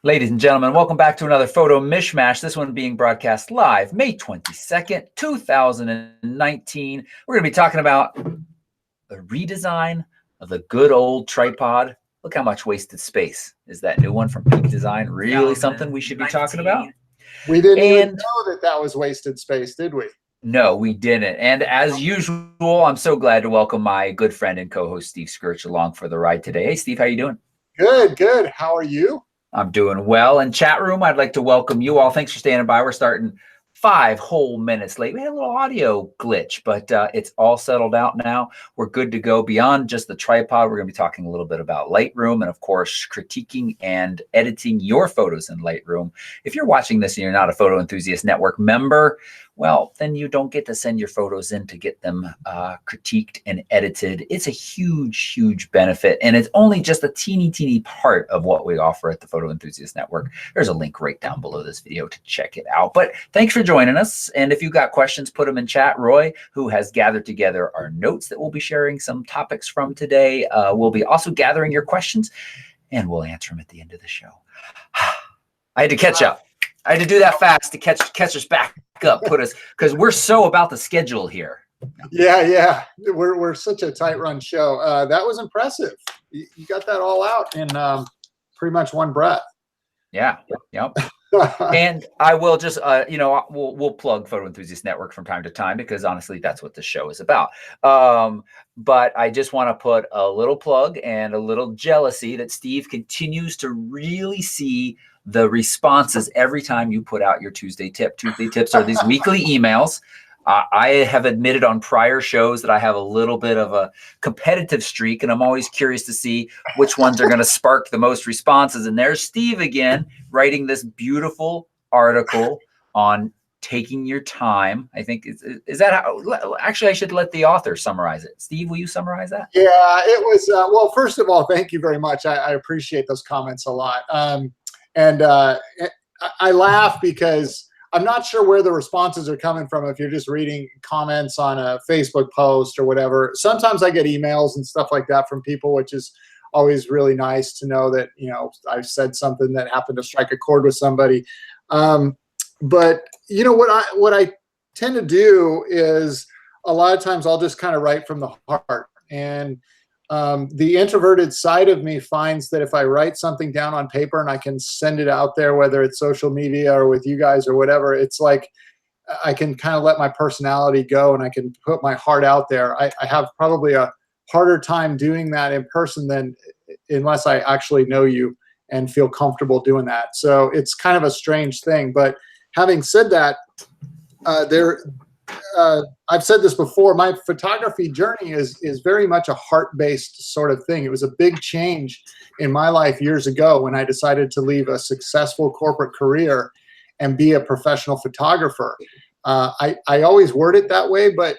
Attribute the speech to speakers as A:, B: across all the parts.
A: Ladies and gentlemen, welcome back to another photo mishmash. This one being broadcast live May 22nd, 2019. We're going to be talking about the redesign of the good old tripod. Look how much wasted space. Is that new one from Peak Design really something we should be talking about?
B: We didn't even know that was wasted space, did we?
A: No, we didn't. And as usual, I'm so glad to welcome my good friend and co-host Steve Skirch along for the ride today. Hey, Steve, how you doing?
B: Good, good. How are you?
A: I'm doing well. In chat room, I'd like to welcome you all. Thanks for standing by. We're starting 5 whole minutes late. We had a little audio glitch, but it's all settled out now. We're good to go. Beyond just the tripod, we're going to be talking a little bit about Lightroom and, of course, critiquing and editing your photos in Lightroom. If you're watching this and you're not a Photo Enthusiast Network member, well, then you don't get to send your photos in to get them critiqued and edited. It's a huge, huge benefit, and it's only just a teeny part of what we offer at the Photo Enthusiast Network. There's a link right down below this video to check it out. But thanks for joining us, and if you've got questions, put them in chat. Roy, who has gathered together our notes that we'll be sharing some topics from today, will be also gathering your questions, and we'll answer them at the end of the show. I had to catch up. I had to do that fast to catch us back up, put us, because we're so about the schedule here.
B: Yeah. We're such a tight run show. That was impressive. You got that all out in pretty much one breath.
A: Yeah. Yep. And I will just, we'll plug Photo Enthusiast Network from time to time because honestly, that's what the show is about. But I just want to put a little plug and a little jealousy that Steve continues to really see the responses every time you put out your Tuesday tip. Tuesday tips are these weekly emails. I have admitted on prior shows that I have a little bit of a competitive streak, and I'm always curious to see which ones are going to spark the most responses. And there's Steve again, writing this beautiful article on taking your time. I think, is that how, actually, I should let the author summarize it. Steve, will you summarize that?
B: Yeah, it was, well, first of all, thank you very much. I appreciate those comments a lot. And I laugh because I'm not sure where the responses are coming from if you're just reading comments on a Facebook post or whatever. Sometimes I get emails and stuff like that from people, which is always really nice to know that, I've said something that happened to strike a chord with somebody. But what I tend to do is a lot of times I'll just kind of write from the heart. And the introverted side of me finds that if I write something down on paper and I can send it out there, whether it's social media or with you guys or whatever, it's like I can kind of let my personality go and I can put my heart out there. I have probably a harder time doing that in person than unless I actually know you and feel comfortable doing that. So it's kind of a strange thing. But having said that, I've said this before, my photography journey is very much a heart-based sort of thing. It was a big change in my life years ago when I decided to leave a successful corporate career and be a professional photographer. I always word it that way, but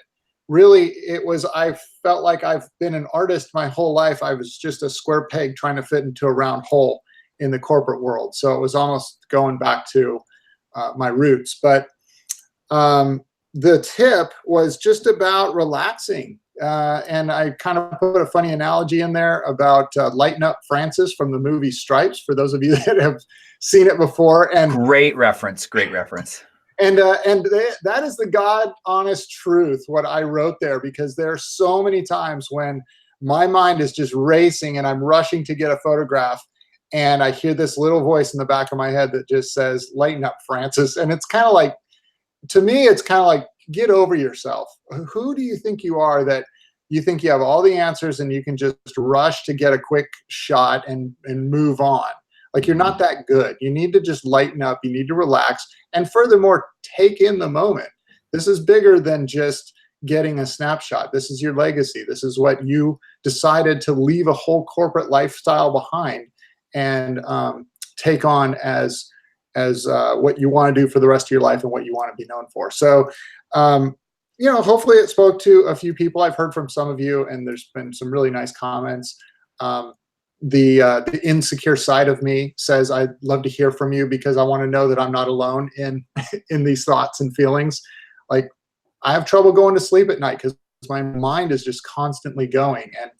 B: really it was, I felt like I've been an artist my whole life. I was just a square peg trying to fit into a round hole in the corporate world. So it was almost going back to my roots. But the tip was just about relaxing. And I kind of put a funny analogy in there about Lighten Up Francis from the movie Stripes, for those of you that have seen it before. And
A: great reference.
B: And that is the God honest truth, what I wrote there, because there are so many times when my mind is just racing and I'm rushing to get a photograph. And I hear this little voice in the back of my head that just says, lighten up, Francis. And it's kind of like, to me, it's kind of like, get over yourself. Who do you think you are that you think you have all the answers and you can just rush to get a quick shot and move on? Like, you're not that good. You need to just lighten up. You need to relax. And furthermore, take in the moment. This is bigger than just getting a snapshot. This is your legacy. This is what you decided to leave a whole corporate lifestyle behind and take on as what you want to do for the rest of your life and what you want to be known for. So, hopefully it spoke to a few people. I've heard from some of you, and there's been some really nice comments. The insecure side of me says, I'd love to hear from you because I want to know that I'm not alone in these thoughts and feelings. Like, I have trouble going to sleep at night because my mind is just constantly going. And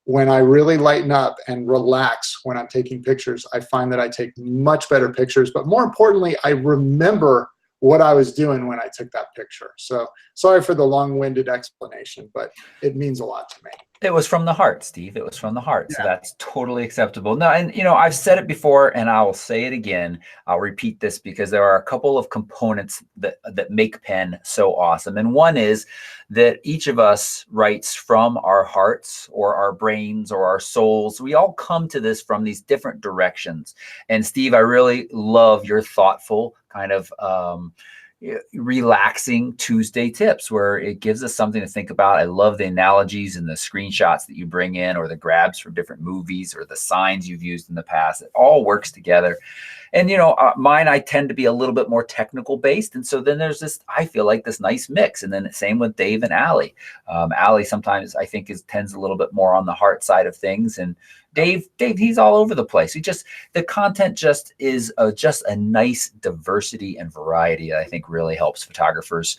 B: when I really lighten up and relax when I'm taking pictures, I find that I take much better pictures, but more importantly, I remember what I was doing when I took that picture. So sorry for the long-winded explanation, but it means a lot to me.
A: It was from the heart, Steve. It was from the heart. So
B: Yeah.
A: that's totally acceptable. No, and I've said it before and I will say it again. I'll repeat this because there are a couple of components that make pen so awesome. And one is that each of us writes from our hearts or our brains or our souls. We all come to this from these different directions. And Steve, I really love your thoughtful kind of relaxing Tuesday tips where it gives us something to think about. I love the analogies and the screenshots that you bring in, or the grabs from different movies, or the signs you've used in the past. It all works together. And mine, I tend to be a little bit more technical based, and so then there's this, I feel like, this nice mix. And then same with Dave and Allie. Allie sometimes I think tends a little bit more on the heart side of things, and Dave, he's all over the place. The content just is just a nice diversity and variety that I think really helps photographers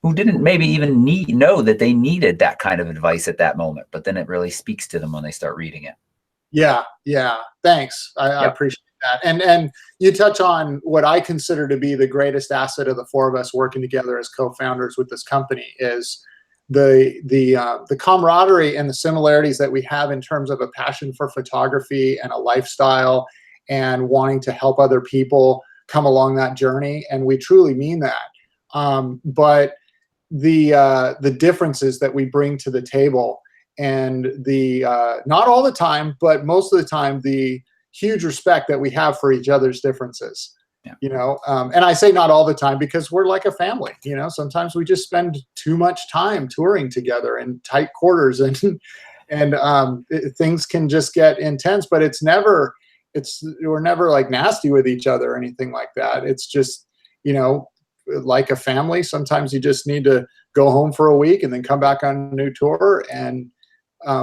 A: who didn't maybe even know that they needed that kind of advice at that moment, but then it really speaks to them when they start reading it.
B: Yeah. Thanks. I appreciate that. And you touch on what I consider to be the greatest asset of the four of us working together as co-founders with this company is the camaraderie and the similarities that we have in terms of a passion for photography and a lifestyle and wanting to help other people come along that journey. And we truly mean that. But the differences that we bring to the table, and not all the time, but most of the time, the huge respect that we have for each other's differences. Yeah. And I say not all the time because we're like a family. Sometimes we just spend too much time touring together in tight quarters, and things can just get intense. But we're never like nasty with each other or anything like that. It's just like a family. Sometimes you just need to go home for a week and then come back on a new tour. And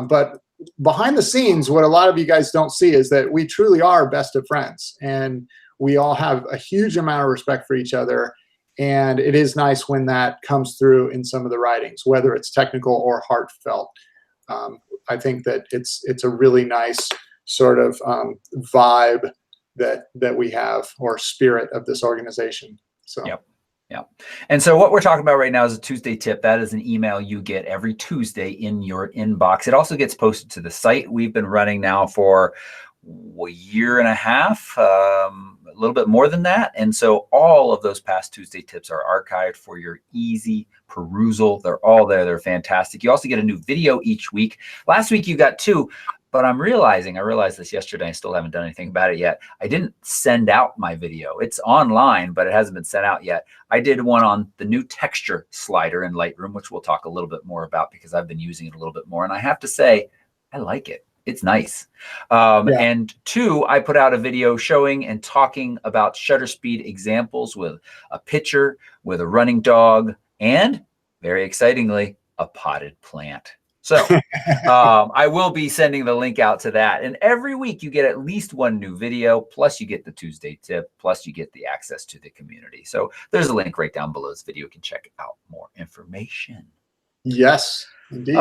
B: but behind the scenes, what a lot of you guys don't see is that we truly are best of friends, and we all have a huge amount of respect for each other. And it is nice when that comes through in some of the writings, whether it's technical or heartfelt. I think that it's a really nice sort of vibe that we have, or spirit of this organization. So.
A: Yep. And so what we're talking about right now is a Tuesday tip. That is an email you get every Tuesday in your inbox. It also gets posted to the site. We've been running now for a year and a half, a little bit more than that. And so all of those past Tuesday tips are archived for your easy perusal. They're all there. They're fantastic. You also get a new video each week. Last week you got 2. But I realized this yesterday. I still haven't done anything about it yet. I didn't send out my video. It's online, but it hasn't been sent out yet. I did one on the new texture slider in Lightroom, which we'll talk a little bit more about because I've been using it a little bit more. And I have to say, I like it. It's nice. And 2, I put out a video showing and talking about shutter speed examples with a picture, with a running dog, and very excitingly, a potted plant. So I will be sending the link out to that. And every week you get at least one new video, plus you get the Tuesday tip, plus you get the access to the community. So there's a link right down below this video. You can check out more information.
B: Yes, indeed.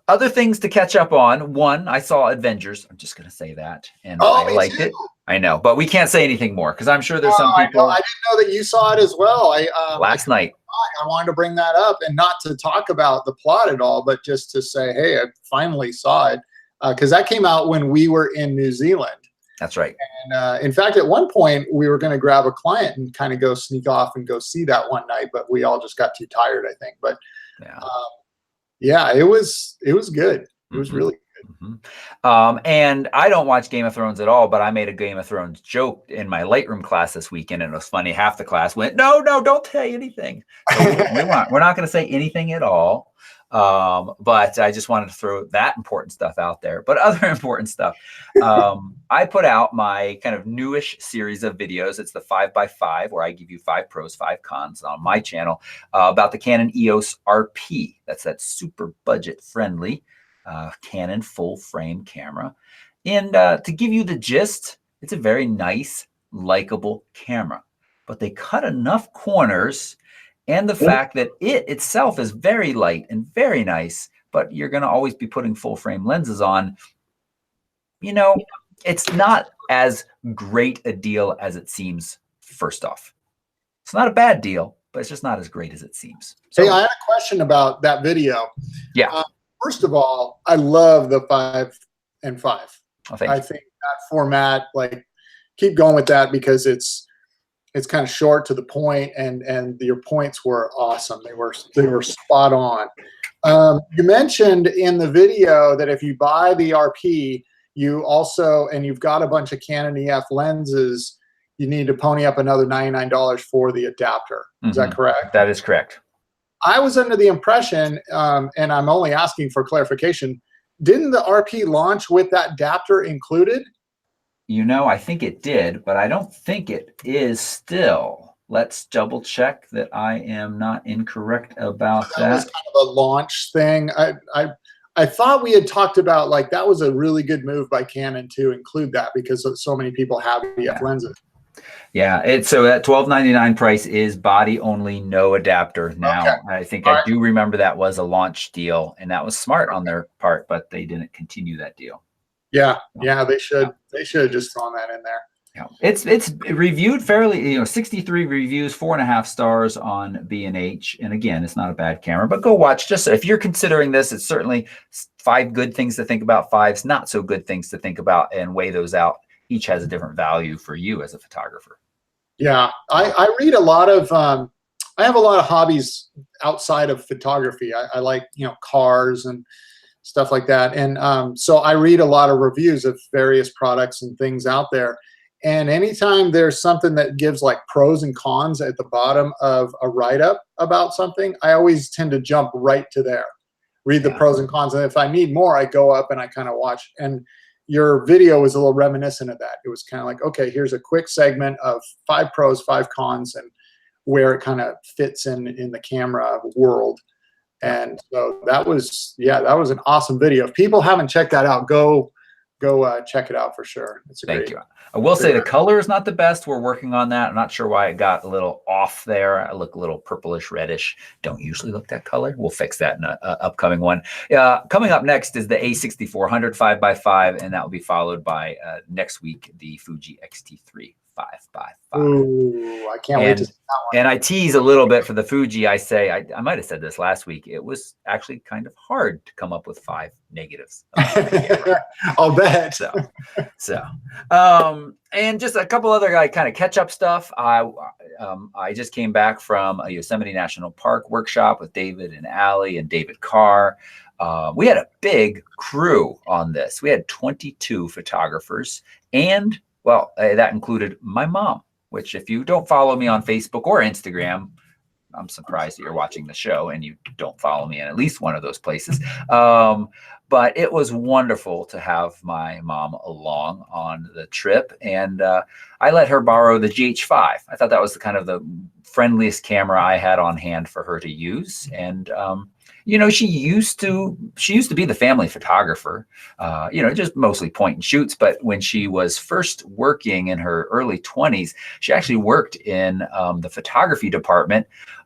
A: Other things to catch up on. 1, I saw Avengers. I'm just going to say that. And I liked it. I know, but we can't say anything more because I'm sure there's some people.
B: I didn't know that you saw it as well.
A: Last night.
B: I wanted to bring that up, and not to talk about the plot at all, but just to say, hey, I finally saw it, because that came out when we were in New Zealand.
A: That's right.
B: And in fact, at one point, we were going to grab a client and kind of go sneak off and go see that one night, but we all just got too tired, I think. But yeah, it was good. It was really good.
A: And I don't watch Game of Thrones at all, but I made a Game of Thrones joke in my Lightroom class this weekend, and it was funny. Half the class went, no, don't say anything. So we're not going to say anything at all. But I just wanted to throw that important stuff out there. But other important stuff, I put out my kind of newish series of videos. It's the 5x5, where I give you 5 pros, 5 cons on my channel about the Canon EOS RP. That's that super budget friendly Canon full frame camera. And to give you the gist, it's a very nice, likable camera, but they cut enough corners, and the fact that it itself is very light and very nice, but you're going to always be putting full frame lenses on, you know, it's not as great a deal as it seems. First off, it's not a bad deal, but it's just not as great as it seems. So,
B: hey, I had a question about that video.
A: Yeah.
B: First of all, I love the 5 and 5.
A: Oh,
B: I think that format, like, keep going with that because it's kind of short to the point, and your points were awesome. They were spot on. You mentioned in the video that if you buy the RP, you also, and you've got a bunch of Canon EF lenses, you need to pony up another $99 for the adapter. Is that correct?
A: That is correct.
B: I was under the impression, and I'm only asking for clarification, didn't the RP launch with that adapter included?
A: You know, I think it did, but I don't think it is still. Let's double check that I am not incorrect about that.
B: That was kind of a launch thing. I thought we had talked about, like, that was a really good move by Canon to include that because so many people have EF lenses.
A: Yeah, so that $12.99 price is body only, no adapter. Now, okay. I think I do remember that was a launch deal, and that was smart on their part, but they didn't continue that deal.
B: Yeah, yeah, they should. They should have just thrown that in there.
A: Yeah, it's reviewed fairly, 63 reviews, 4.5 stars on B&H, and again, it's not a bad camera. But go watch. Just if you're considering this, it's certainly 5 good things to think about, 5 not so good things to think about, and weigh those out. Each has a different value for you as a photographer.
B: Yeah, I read a lot of. I have a lot of hobbies outside of photography. I like cars and stuff like that, and so I read a lot of reviews of various products and things out there. And anytime there's something that gives like pros and cons at the bottom of a write-up about something, I always tend to jump right to there, read the pros and cons. And if I need more, I go up and I kind of watch. And your video was a little reminiscent of that. It was kind of like, okay, here's a quick segment of 5 pros, 5 cons, and where it kind of fits in the camera world. And so that was, that was an awesome video. If people haven't checked that out, go check it out for sure. It's a
A: Thank you. I will say the color is not the best. We're working on that. I'm not sure why it got a little off there. I look a little purplish reddish. Don't usually look that color. We'll fix that in an upcoming one. Coming up next is the A6400 5x5, and that will be followed by next week the Fuji X-T3 5x5.
B: Ooh, I can't wait to see that one.
A: And I tease a little bit for the Fuji. I say, I might have said this last week, it was actually kind of hard to come up with 5 negatives.
B: I'll bet.
A: And just a couple other kind of catch-up stuff. I just came back from a Yosemite National Park workshop with David and Allie and David Carr. We had a big crew on this. We had 22 photographers, and well, that included my mom, which if you don't follow me on Facebook or Instagram, I'm surprised that you're watching the show and you don't follow me in at least one of those places. But it was wonderful to have my mom along on the trip. And I let her borrow the GH5. I thought that was kind of the friendliest camera I had on hand for her to use. And she used to be the family photographer, just mostly point and shoots. But when she was first working in her early 20s, she actually worked in the photography department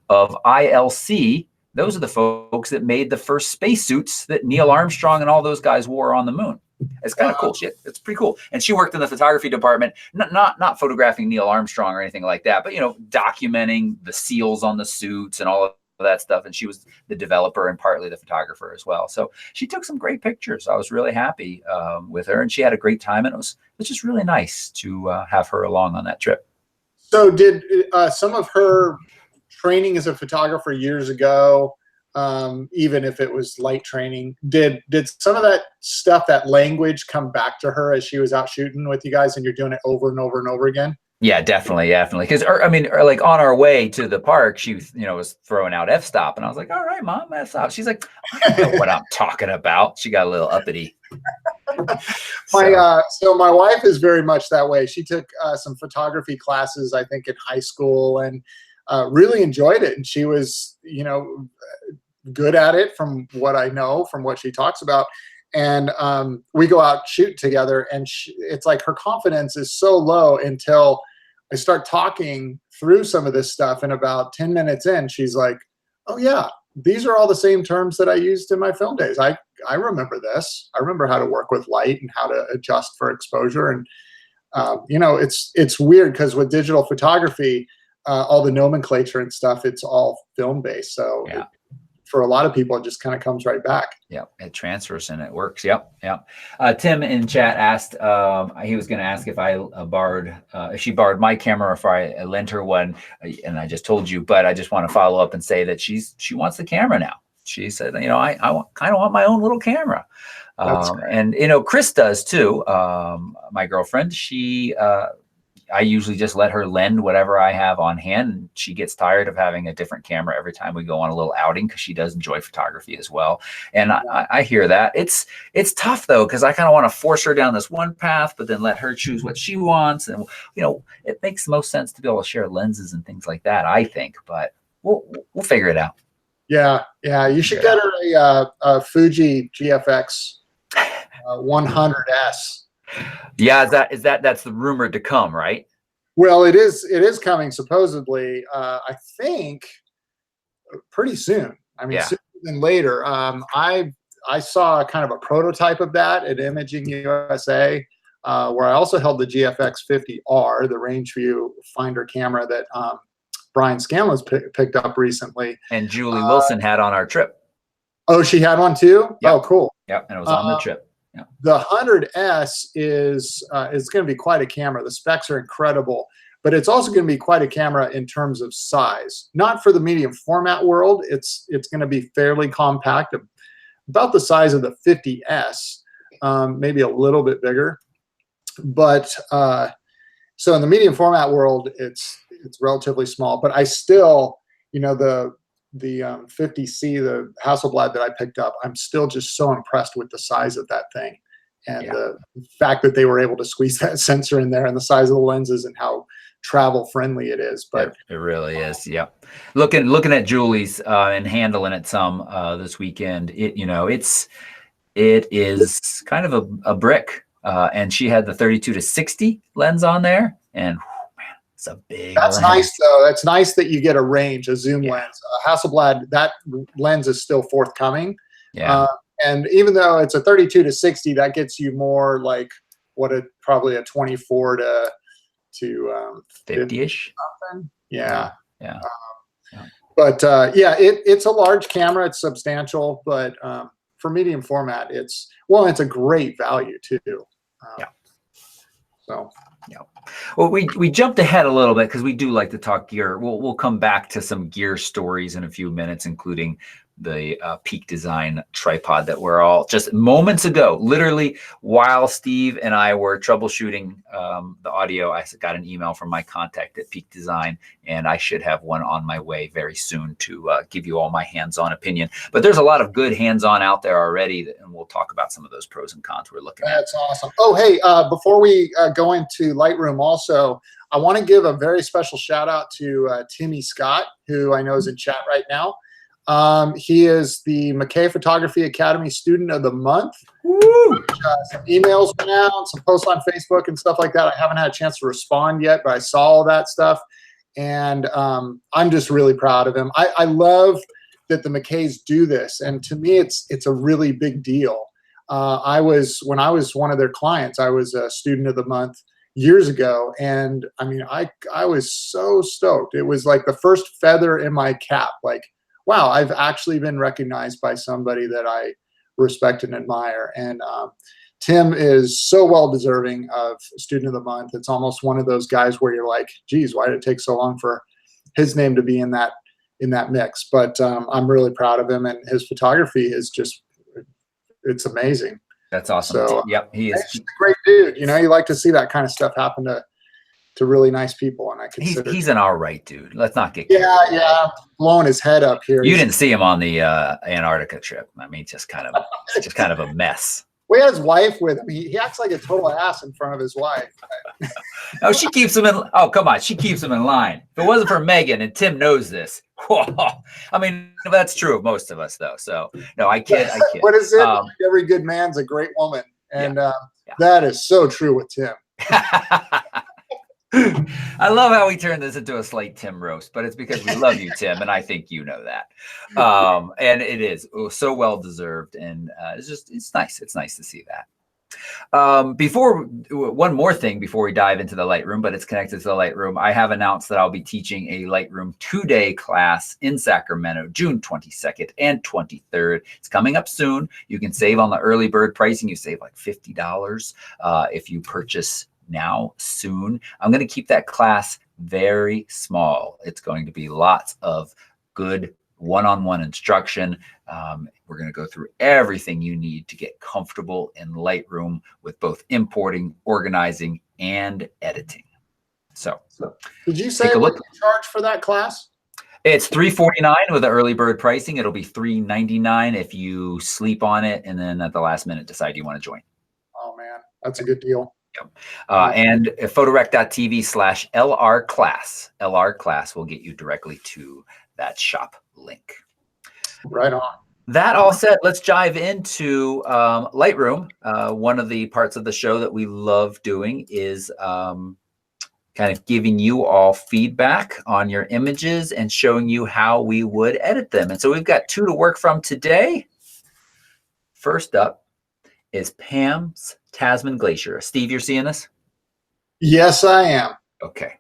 A: of ILC. Those are the folks that made the first spacesuits that Neil Armstrong and all those guys wore on the moon. It's kind of cool shit. It's pretty cool. And she worked in the photography department, not photographing Neil Armstrong or anything like that, but documenting the seals on the suits and all of that stuff. And she was the developer and partly the photographer as well. So she took some great pictures. I was really happy with her, and she had a great time. And it was just really nice to have her along on that trip.
B: So did some of her training as a photographer years ago, even if it was light training, did some of that stuff, that language, come back to her as she was out shooting with you guys and you're doing it over and over and over again?
A: Yeah, definitely. Because like on our way to the park, she was throwing out f-stop, and I was like, "All right, Mom, f-stop." She's like, "I don't know what I'm talking about." She got a little uppity.
B: So my wife is very much that way. She took some photography classes, I think, in high school, and really enjoyed it. And she was, good at it from what I know, from what she talks about. And we go out shoot together, and it's like her confidence is so low until I start talking through some of this stuff. And about 10 minutes in, she's like, "Oh yeah, these are all the same terms that I used in my film days. I remember this. I remember how to work with light and how to adjust for exposure. And you know, it's weird because with digital photography, all the nomenclature and stuff, it's all film based. So
A: yeah.
B: For a lot of people, it just kind of comes right back.
A: Yep, it transfers and it works. Yep, yep. Tim in chat asked, he was going to ask if I if she borrowed my camera or if I lent her one, and I just told you, but I just want to follow up and say that she wants the camera now. She said, you know, I kind of want my own little camera. And, you know, Chris does too. My girlfriend, I usually just let her lend whatever I have on hand. And she gets tired of having a different camera every time we go on a little outing because she does enjoy photography as well. And I hear that. It's tough though, because I kind of want to force her down this one path, but then let her choose what she wants. And, you know, it makes the most sense to be able to share lenses and things like that, I think. But we'll figure it out.
B: Yeah, yeah. You should get her a Fuji GFX 100S.
A: Yeah, that's the rumored to come, right?
B: Well, it is coming supposedly. I think pretty soon. I mean, sooner than later. I saw kind of a prototype of that at Imaging USA, where I also held the GFX 50R, the range view finder camera that Brian Scanlon's picked up recently.
A: And Julie Wilson had on our trip.
B: Oh, she had one too?
A: Yep.
B: Oh, cool.
A: Yep, and it was on the trip. Yeah.
B: The 100S is going to be quite a camera. The specs are incredible, but it's also going to be quite a camera in terms of size. Not for the medium format world. It's going to be fairly compact, about the size of the 50S, maybe a little bit bigger. But so in the medium format world, it's relatively small. But I still, you know, the 50C, the Hasselblad that I picked up, I'm still just so impressed with the size of that thing and the fact that they were able to squeeze that sensor in there and the size of the lenses and how travel friendly it is. But
A: it really is. Yep. Looking at Julie's and handling it some this weekend, it is kind of a brick. And she had the 32-60 lens on there, and it's a big
B: That's
A: lens.
B: nice, though. That's nice that you get a range, a zoom lens. Hasselblad, that lens is still forthcoming.
A: Yeah.
B: And even though it's a 32-60, that gets you more like probably a 24 to
A: 50-ish.
B: Something. Yeah.
A: Yeah.
B: But it's a large camera. It's substantial, but for medium format, it's a great value too. So.
A: Yeah. Well, we jumped ahead a little bit because we do like to talk gear. We'll come back to some gear stories in a few minutes, including the Peak Design tripod that we're all just moments ago, literally while Steve and I were troubleshooting the audio, I got an email from my contact at Peak Design, and I should have one on my way very soon to give you all my hands-on opinion. But there's a lot of good hands-on out there already, and we'll talk about some of those pros and cons we're looking at.
B: That's awesome. Oh, hey, before we go into Lightroom also, I want to give a very special shout out to Timmy Scott, who I know is in chat right now. He is the McKay Photography Academy Student of the Month. Some emails went out, some posts on Facebook and stuff like that. I haven't had a chance to respond yet, but I saw all that stuff. And I'm just really proud of him. I love that the McKays do this. And to me, it's a really big deal. When I was one of their clients, I was a Student of the Month years ago. And I mean, I was so stoked. It was like the first feather in my cap. Like, wow, I've actually been recognized by somebody that I respect and admire. And Tim is so well deserving of Student of the Month. It's almost one of those guys where you're like, geez, why did it take so long for his name to be in that mix? But I'm really proud of him, and his photography is just, it's amazing.
A: That's awesome.
B: So,
A: yep, he is.
B: He's a great dude. You know, you like to see that kind of stuff happen to really nice people, and I consider
A: he's an all right dude. Let's not get
B: yeah, blowing his head up here.
A: You didn't see him on the Antarctica trip. I mean, just kind of a mess.
B: We had his wife with him. He acts like a total ass in front of his wife.
A: Oh, she keeps him in. Oh, come on, she keeps him in line. If it wasn't for Megan, and Tim knows this. I mean, that's true of most of us, though. So no, I kid.
B: What is it? Every good man's a great woman, and that is so true with Tim.
A: I love how we turned this into a slight Tim roast, but it's because we love you, Tim, and I think you know that. And it is so well deserved, and it's nice. It's nice to see that. One more thing before we dive into the Lightroom, but it's connected to the Lightroom. I have announced that I'll be teaching a Lightroom 2-day class in Sacramento, June 22nd and 23rd. It's coming up soon. You can save on the early bird pricing. You save like $50 if you purchase now soon. I'm going to keep that class very small. It's going to be lots of good one-on-one instruction. We're going to go through everything you need to get comfortable in Lightroom with both importing, organizing, and editing. So
B: did you say what you charge for that class?
A: It's $349 with the early bird pricing. It'll be $399 if you sleep on it and then at the last minute decide you want to join.
B: Oh man, that's a good deal.
A: And photorec.tv/LR class. LR class will get you directly to that shop link.
B: Right on.
A: That all said, let's dive into Lightroom. One of the parts of the show that we love doing is kind of giving you all feedback on your images and showing you how we would edit them. And so we've got 2 to work from today. First up is Pam's Tasman Glacier. Steve, you're seeing this?
B: Yes, I am.
A: Okay.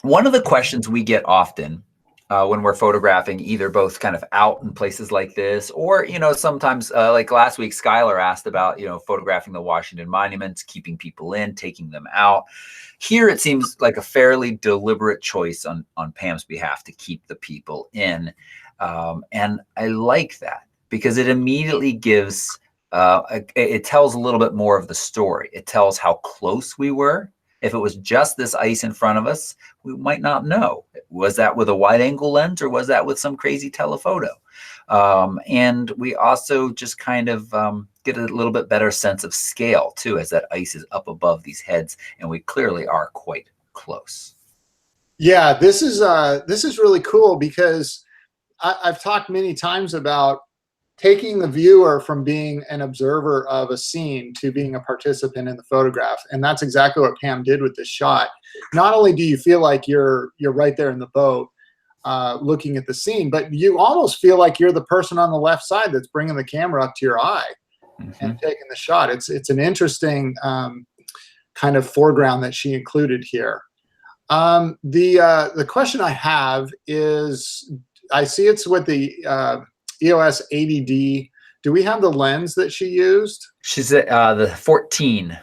A: One of the questions we get often when we're photographing, either both kind of out in places like this, or, sometimes like last week, Skylar asked about, photographing the Washington monuments, keeping people in, taking them out. Here, it seems like a fairly deliberate choice on Pam's behalf to keep the people in. And I like that because it immediately gives, it tells a little bit more of the story. It tells how close we were. If it was just this ice in front of us, we might not know. Was that with a wide angle lens or was that with some crazy telephoto? And we also just kind of get a little bit better sense of scale too, as that ice is up above these heads and we clearly are quite close.
B: Yeah, this is really cool because I've talked many times about taking the viewer from being an observer of a scene to being a participant in the photograph. And that's exactly what Pam did with this shot. Not only do you feel like you're right there in the boat looking at the scene, but you almost feel like you're the person on the left side that's bringing the camera up to your eye and taking the shot. It's an interesting kind of foreground that she included here. The question I have is, I see it's with the EOS 80D. Do we have the lens that she used?
A: She's at the 14.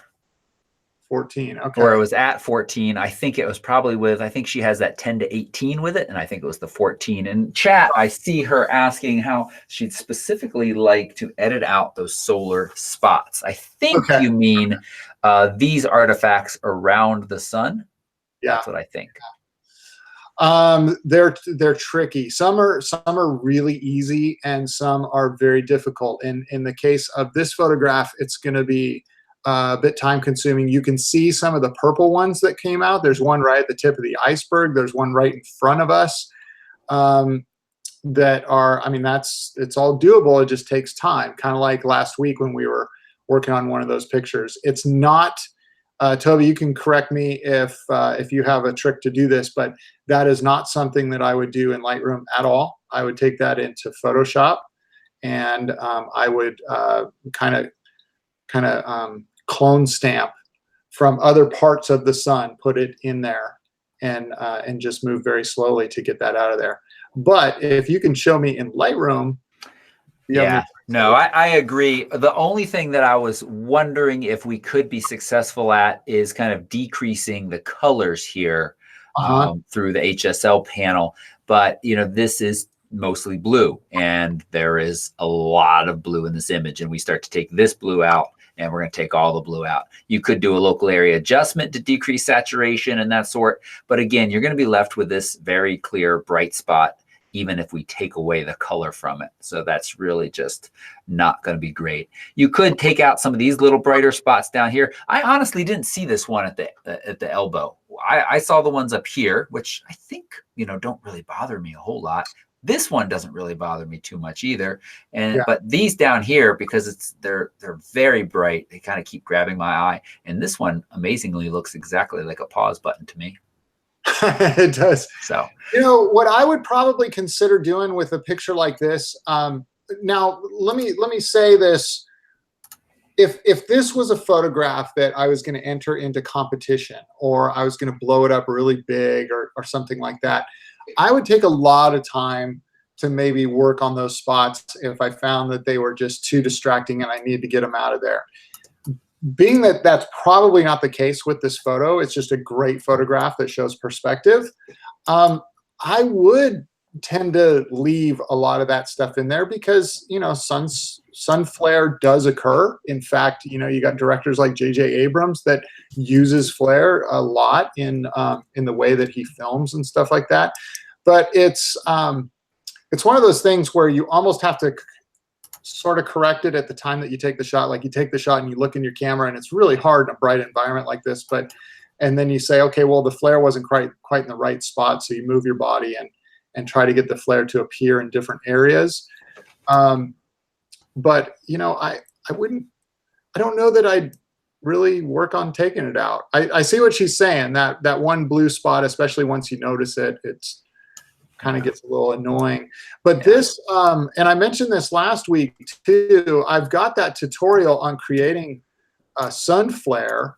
B: 14, okay.
A: Or it was at 14. I think it was probably with, I think she has that 10 to 18 with it, and I think it was the 14. In chat, I see her asking how she'd specifically like to edit out those solar spots. I think you mean these artifacts around the sun.
B: Yeah.
A: That's what I think.
B: They're tricky. Some are really easy and some are very difficult. In the case of this photograph, it's going to be a bit time consuming. You can see some of the purple ones that came out. There's one right at the tip of the iceberg. There's one right in front of us that are, I mean, it's all doable. It just takes time. Kind of like last week when we were working on one of those pictures. It's not, Toby, you can correct me if you have a trick to do this, but that is not something that I would do in Lightroom at all. I would take that into Photoshop, and I would kind of clone stamp from other parts of the sun, put it in there, and just move very slowly to get that out of there. But if you can show me in Lightroom.
A: Yeah, no, I agree. The only thing that I was wondering if we could be successful at is kind of decreasing the colors here through the HSL panel. But, this is mostly blue, and there is a lot of blue in this image. And we start to take this blue out, and we're going to take all the blue out. You could do a local area adjustment to decrease saturation and that sort. But again, you're going to be left with this very clear, bright spot, even if we take away the color from it. So that's really just not going to be great. You could take out some of these little brighter spots down here. I honestly didn't see this one at the elbow. I saw the ones up here, which I think, don't really bother me a whole lot. This one doesn't really bother me too much either. And
B: Yeah.
A: but these down here, because they're very bright, they kind of keep grabbing my eye. And this one amazingly looks exactly like a pause button to me.
B: It does.
A: So,
B: you know, what I would probably consider doing with a picture like this, now let me say this. If this was a photograph that I was going to enter into competition, or I was going to blow it up really big, or something like that, I would take a lot of time to maybe work on those spots if I found that they were just too distracting and I needed to get them out of there. Being that that's probably not the case with this photo, it's just a great photograph that shows perspective. I would tend to leave a lot of that stuff in there because, you know, sun flare does occur. In fact, you know, you got directors like J.J. Abrams that uses flare a lot in the way that he films and stuff like that. But it's one of those things where you almost have to sort of correct it at the time that you take the shot. Like, you take the shot and you look in your camera, and it's really hard in a bright environment like this. And then you say, okay, well, the flare wasn't quite in the right spot, so you move your body and try to get the flare to appear in different areas. But you know, I don't know that I'd really work on taking it out. I see what she's saying, that one blue spot, especially once you notice it, it's kind of gets a little annoying. But this, and I mentioned this last week too, I've got that tutorial on creating a sun flare,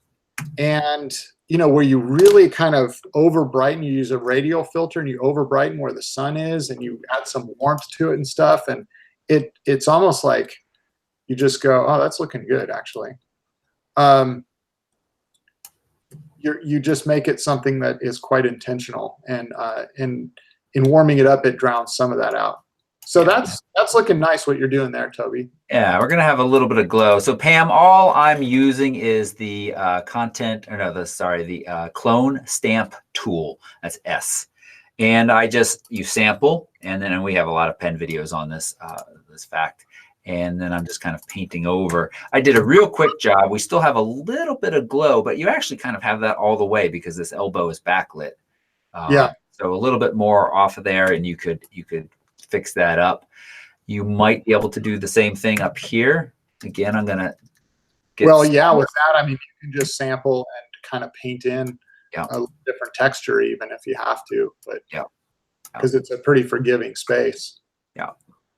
B: and you know, where you really kind of over brighten. You use a radial filter and you over brighten where the sun is, and you add some warmth to it and stuff. And it's almost like you just go, oh, that's looking good, actually. You just make it something that is quite intentional, and in warming it up, it drowns some of that out. So that's looking nice what you're doing there, Toby.
A: yeah, we're gonna have a little bit of glow. So Pam, all I'm using is the clone stamp tool. That's S. And you sample, and then we have a lot of pen videos on this fact. And then I'm just kind of painting over. I did a real quick job. We still have a little bit of glow, but you actually kind of have that all the way because this elbow is backlit. So a little bit more off of there, and you could fix that up. You might be able to do the same thing up here. Again, I'm gonna get
B: with that, I mean, you can just sample and kind of paint in a different texture even if you have to, but because it's a pretty forgiving space.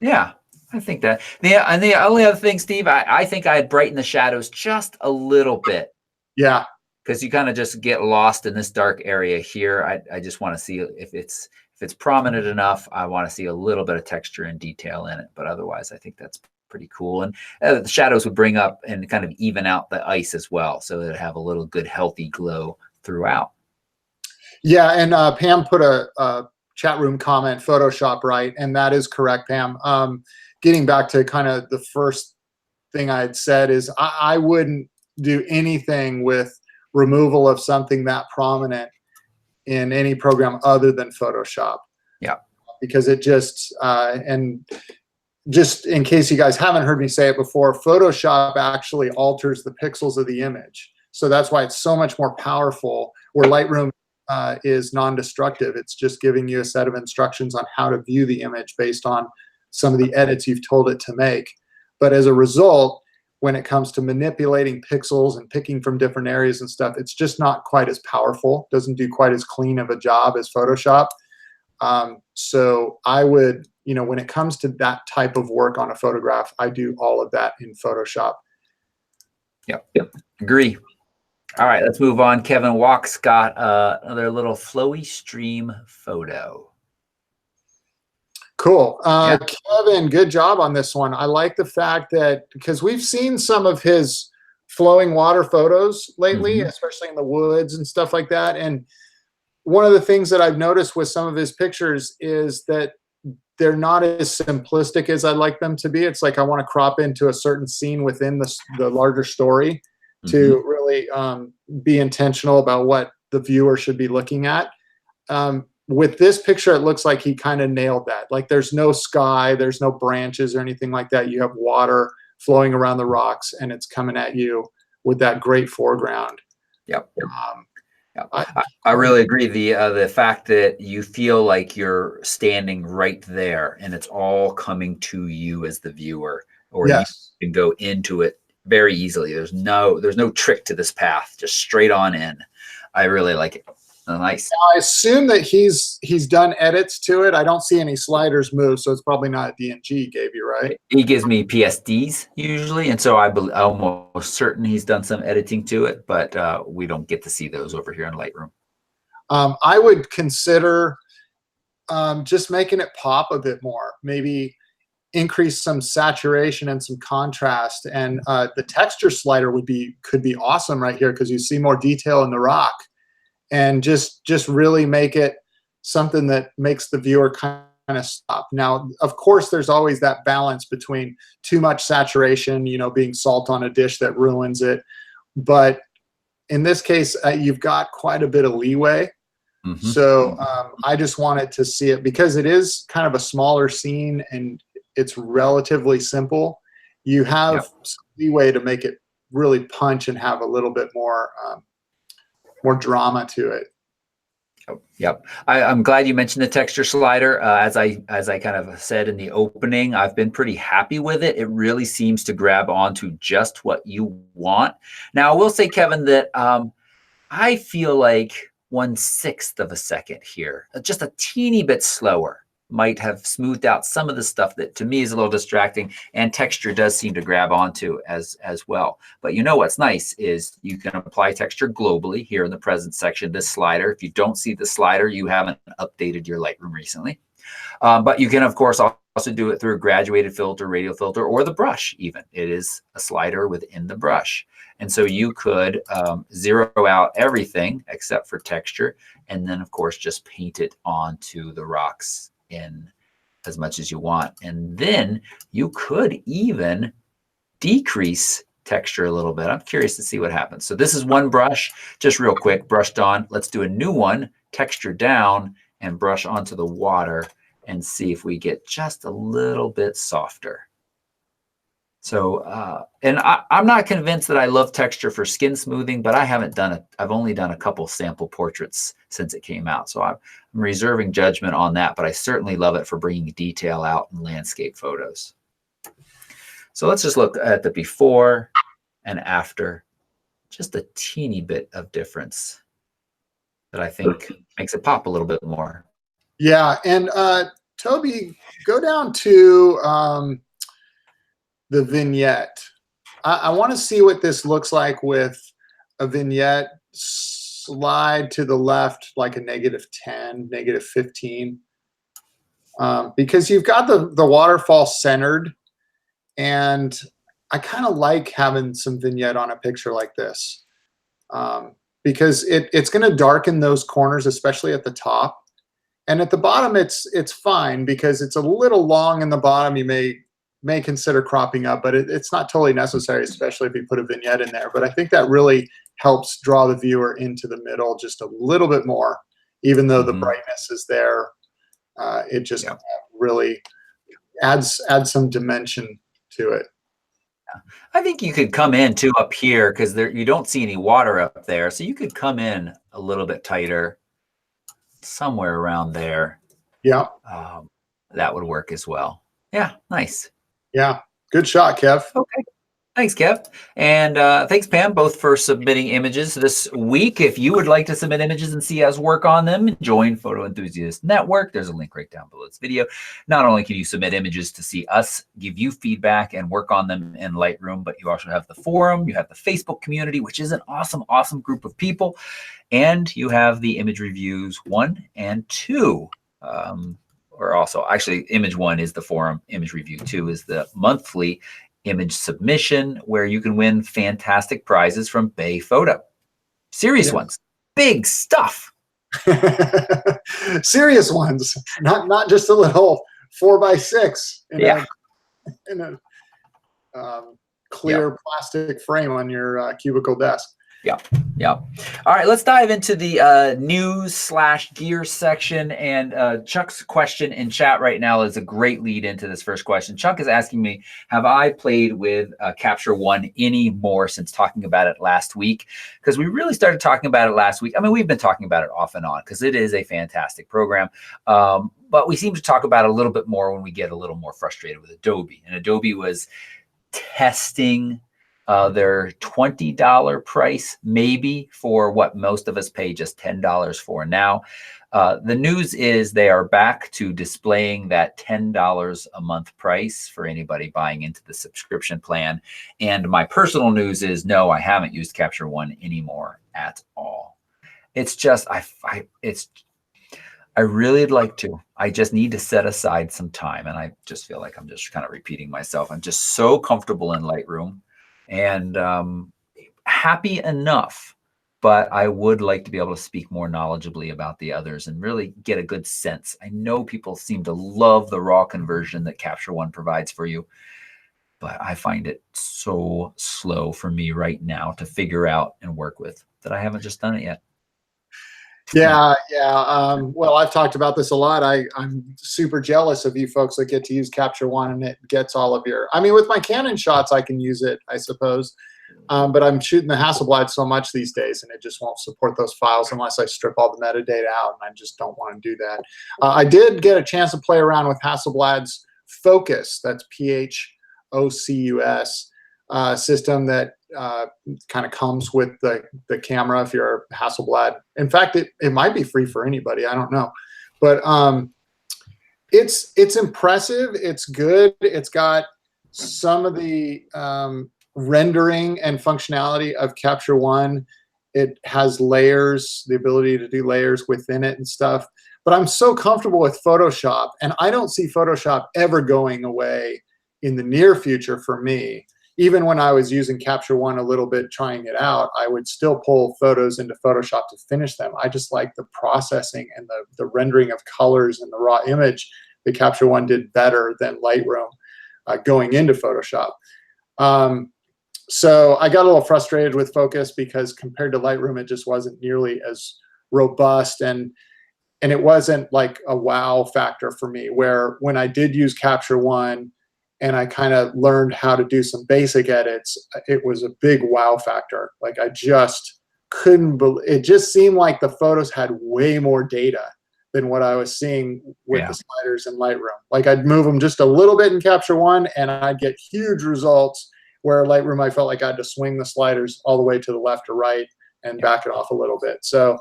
A: Yeah, I think that. And the only other thing, Steve, I think I'd brighten the shadows just a little bit.
B: Yeah.
A: Because you kind of just get lost in this dark area here. I just want to see if it's prominent enough. I want to see a little bit of texture and detail in it, but otherwise I think that's pretty cool. And the shadows would bring up and kind of even out the ice as well, so that it have a little good healthy glow throughout.
B: Yeah, and Pam put a chat room comment, Photoshop, right? And that is correct, Pam. Getting back to kind of the first thing I had said is I wouldn't do anything with removal of something that prominent in any program other than Photoshop.
A: Yeah.
B: Because it just, and just in case you guys haven't heard me say it before, Photoshop actually alters the pixels of the image. So that's why it's so much more powerful, where Lightroom is non-destructive. It's just giving you a set of instructions on how to view the image based on some of the edits you've told it to make. But as a result, when it comes to manipulating pixels and picking from different areas and stuff, it's just not quite as powerful, doesn't do quite as clean of a job as Photoshop. So I would, you know, when it comes to that type of work on a photograph, I do all of that in Photoshop.
A: Yep. Agree. All right, let's move on. Kevin Walk's got another little flowy stream photo.
B: Cool. Kevin, good job on this one. I like the fact that, because we've seen some of his flowing water photos lately, especially in the woods and stuff like that. And one of the things that I've noticed with some of his pictures is that they're not as simplistic as I'd like them to be. It's like I want to crop into a certain scene within the larger story to really be intentional about what the viewer should be looking at. With this picture, it looks like he kind of nailed that. Like, there's no sky, there's no branches or anything like that. You have water flowing around the rocks, and it's coming at you with that great foreground.
A: Yep. Yeah,
B: I,
A: I really agree. The fact that you feel like you're standing right there and it's all coming to you as the viewer, or you
B: yes.
A: can go into it very easily. There's no trick to this path, just straight on in. I really like it. Nice.
B: I assume that he's done edits to it. I don't see any sliders move, so it's probably not a DNG he gave you, right?
A: He gives me PSDs usually, and so I'm almost certain he's done some editing to it, but we don't get to see those over here in Lightroom.
B: I would consider just making it pop a bit more. Maybe increase some saturation and some contrast. And the texture slider could be awesome right here because you see more detail in the rock, and just really make it something that makes the viewer kind of stop. Now, of course, there's always that balance between too much saturation, you know, being salt on a dish that ruins it. But in this case, you've got quite a bit of leeway.
A: Mm-hmm.
B: So I just wanted to see it because it is kind of a smaller scene and it's relatively simple. You have some leeway to make it really punch and have a little bit more more drama to it.
A: Yep. I'm glad you mentioned the texture slider. As I kind of said in the opening, I've been pretty happy with it. It really seems to grab onto just what you want. Now, I will say, Kevin, that I feel like 1/6 of a second here, just a teeny bit slower, might have smoothed out some of the stuff that to me is a little distracting, and texture does seem to grab onto as well. But you know what's nice is you can apply texture globally here in the present section, this slider. If you don't see the slider, you haven't updated your Lightroom recently. But you can, of course, also do it through a graduated filter, radial filter, or the brush even. It is a slider within the brush. And so you could zero out everything except for texture, and then, of course, just paint it onto the rocks in as much as you want. And then you could even decrease texture a little bit. I'm curious to see what happens. So this is one brush, just real quick, brushed on. Let's do a new one, texture down, and brush onto the water and see if we get just a little bit softer. So, and I'm not convinced that I love texture for skin smoothing, but I've only done a couple sample portraits since it came out. So I'm reserving judgment on that, but I certainly love it for bringing detail out in landscape photos. So let's just look at the before and after, just a teeny bit of difference that I think makes it pop a little bit more.
B: Yeah, and Toby, go down to the vignette. I want to see what this looks like with a vignette. Slide to the left like a -10, -15, because you've got the waterfall centered, and I kind of like having some vignette on a picture like this because it's going to darken those corners, especially at the top. And at the bottom, it's fine because it's a little long in the bottom. You may consider cropping up, but it's not totally necessary, especially if you put a vignette in there. But I think that really helps draw the viewer into the middle just a little bit more, even though the brightness is there. It just really adds some dimension to it.
A: I think you could come in too up here because you don't see any water up there. So you could come in a little bit tighter, somewhere around there.
B: Yeah.
A: That would work as well. Yeah, nice.
B: Yeah, good shot, Kev.
A: Okay. Thanks, Kev. And thanks, Pam, both for submitting images this week. If you would like to submit images and see us work on them, join Photo Enthusiast Network. There's a link right down below this video. Not only can you submit images to see us give you feedback and work on them in Lightroom, but you also have the forum, you have the Facebook community, which is an awesome, awesome group of people. And you have the image reviews 1 and 2. Or also, actually, image 1 is the forum. Image review 2 is the monthly image submission where you can win fantastic prizes from Bay Photo. Serious ones, big stuff.
B: Serious ones, not just a little 4x6 in a clear plastic frame on your cubicle desk.
A: Yeah. Yeah. All right. Let's dive into the news/gear section. And Chuck's question in chat right now is a great lead into this first question. Chuck is asking me, have I played with Capture One any more since talking about it last week? Because we really started talking about it last week. I mean, we've been talking about it off and on because it is a fantastic program. But we seem to talk about it a little bit more when we get a little more frustrated with Adobe. And Adobe was testing their $20 price maybe for what most of us pay just $10 for now. The news is they are back to displaying that $10 a month price for anybody buying into the subscription plan. And my personal news is no, I haven't used Capture One anymore at all. It's just I really'd like to. I just need to set aside some time, and I just feel like I'm just kind of repeating myself. I'm just so comfortable in Lightroom and happy enough, but I would like to be able to speak more knowledgeably about the others and really get a good sense. I know people seem to love the raw conversion that Capture One provides for you, but I find it so slow for me right now to figure out and work with that I haven't just done it yet.
B: Yeah, yeah. Well, I've talked about this a lot. I'm super jealous of you folks that get to use Capture One and it gets all of your. I mean, with my Canon shots, I can use it, I suppose. But I'm shooting the Hasselblad so much these days, and it just won't support those files unless I strip all the metadata out, and I just don't want to do that. I did get a chance to play around with Hasselblad's Focus. That's PHOCUS system that kind of comes with the camera if you're a Hasselblad. In fact, it might be free for anybody. I don't know, but it's impressive. It's good. It's got some of the rendering and functionality of Capture One. It has layers, the ability to do layers within it and stuff. But I'm so comfortable with Photoshop, and I don't see Photoshop ever going away in the near future for me. Even when I was using Capture One a little bit, trying it out, I would still pull photos into Photoshop to finish them. I just like the processing and the rendering of colors and the raw image that Capture One did better than Lightroom going into Photoshop. So I got a little frustrated with Focus because compared to Lightroom, it just wasn't nearly as robust, and it wasn't like a wow factor for me, where when I did use Capture One and I kind of learned how to do some basic edits, it was a big wow factor. Like I just couldn't believe, it just seemed like the photos had way more data than what I was seeing with the sliders in Lightroom. Like I'd move them just a little bit in Capture One and I'd get huge results, where Lightroom, I felt like I had to swing the sliders all the way to the left or right and back it off a little bit. So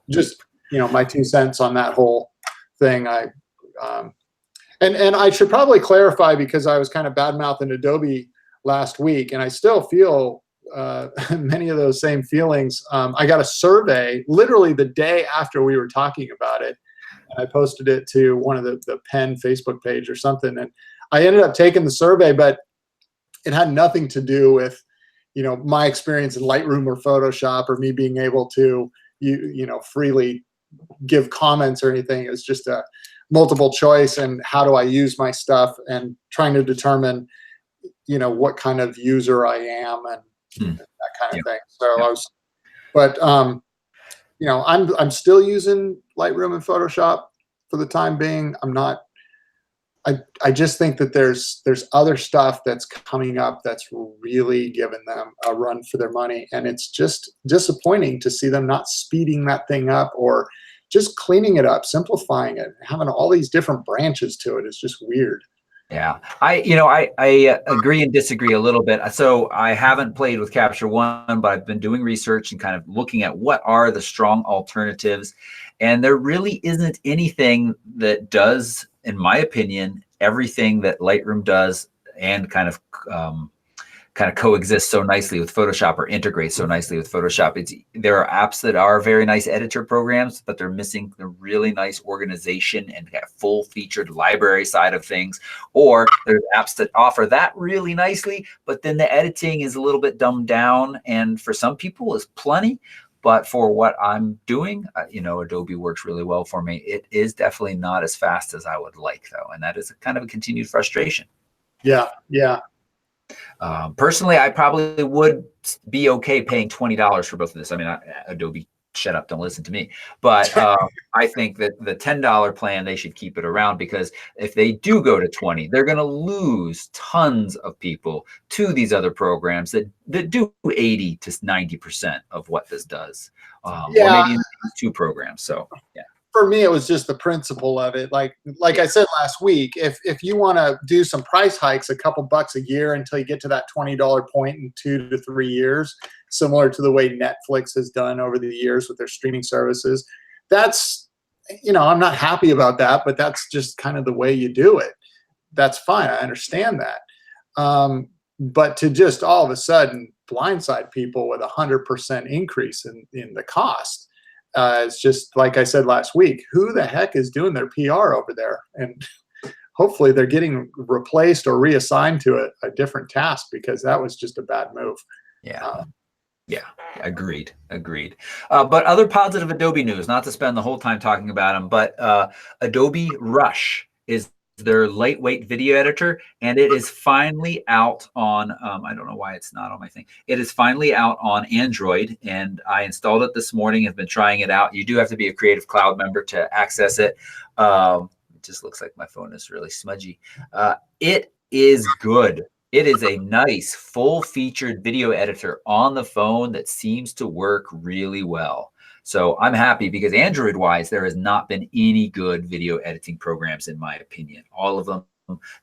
B: just, you know, my 2 cents on that whole thing. And I should probably clarify, because I was kind of bad-mouthing Adobe last week, and I still feel many of those same feelings. I got a survey literally the day after we were talking about it, and I posted it to one of the Penn Facebook page or something, and I ended up taking the survey, but it had nothing to do with, you know, my experience in Lightroom or Photoshop or me being able to, you know, freely give comments or anything. It was just a multiple choice and how do I use my stuff and trying to determine, you know, what kind of user I am and that kind of thing. So I was, but you know, I'm still using Lightroom and Photoshop for the time being. I'm not. I just think that there's other stuff that's coming up that's really giving them a run for their money, and it's just disappointing to see them not speeding that thing up or just cleaning it up, simplifying it, having all these different branches to it. It's just weird.
A: Yeah, I agree and disagree a little bit. So I haven't played with Capture One, but I've been doing research and kind of looking at what are the strong alternatives. And there really isn't anything that does, in my opinion, everything that Lightroom does and kind of coexist so nicely with Photoshop or integrate so nicely with Photoshop. There are apps that are very nice editor programs, but they're missing the really nice organization and full featured library side of things. Or there's apps that offer that really nicely, but then the editing is a little bit dumbed down, and for some people is plenty. But for what I'm doing, you know, Adobe works really well for me. It is definitely not as fast as I would like, though, and that is kind of a continued frustration.
B: Yeah, yeah.
A: Personally, I probably would be okay paying $20 for both of this. I mean, Adobe, shut up, don't listen to me. But I think that the $10 plan, they should keep it around, because if they do go to 20, they're going to lose tons of people to these other programs that do 80 to 90% of what this does, or maybe in two programs. So yeah.
B: For me, it was just the principle of it. Like I said last week, if you want to do some price hikes, a couple bucks a year until you get to that $20 point in 2 to 3 years, similar to the way Netflix has done over the years with their streaming services, that's, I'm not happy about that, but that's just kind of the way you do it. That's fine. I understand that. But to just all of a sudden blindside people with 100% increase in the cost, it's just like I said last week, who the heck is doing their PR over there? And hopefully they're getting replaced or reassigned to a different task, because that was just a bad move.
A: Yeah. Yeah, agreed. But other positive Adobe news, not to spend the whole time talking about them, but Adobe Rush is their lightweight video editor, and it is finally out on, I don't know why it's not on my thing. It is finally out on Android, and I installed it this morning. I've been trying it out. You do have to be a Creative Cloud member to access it. It just looks like my phone is really smudgy. It is good. It is a nice full-featured video editor on the phone that seems to work really well. So I'm happy, because Android-wise, there has not been any good video editing programs, in my opinion. All of them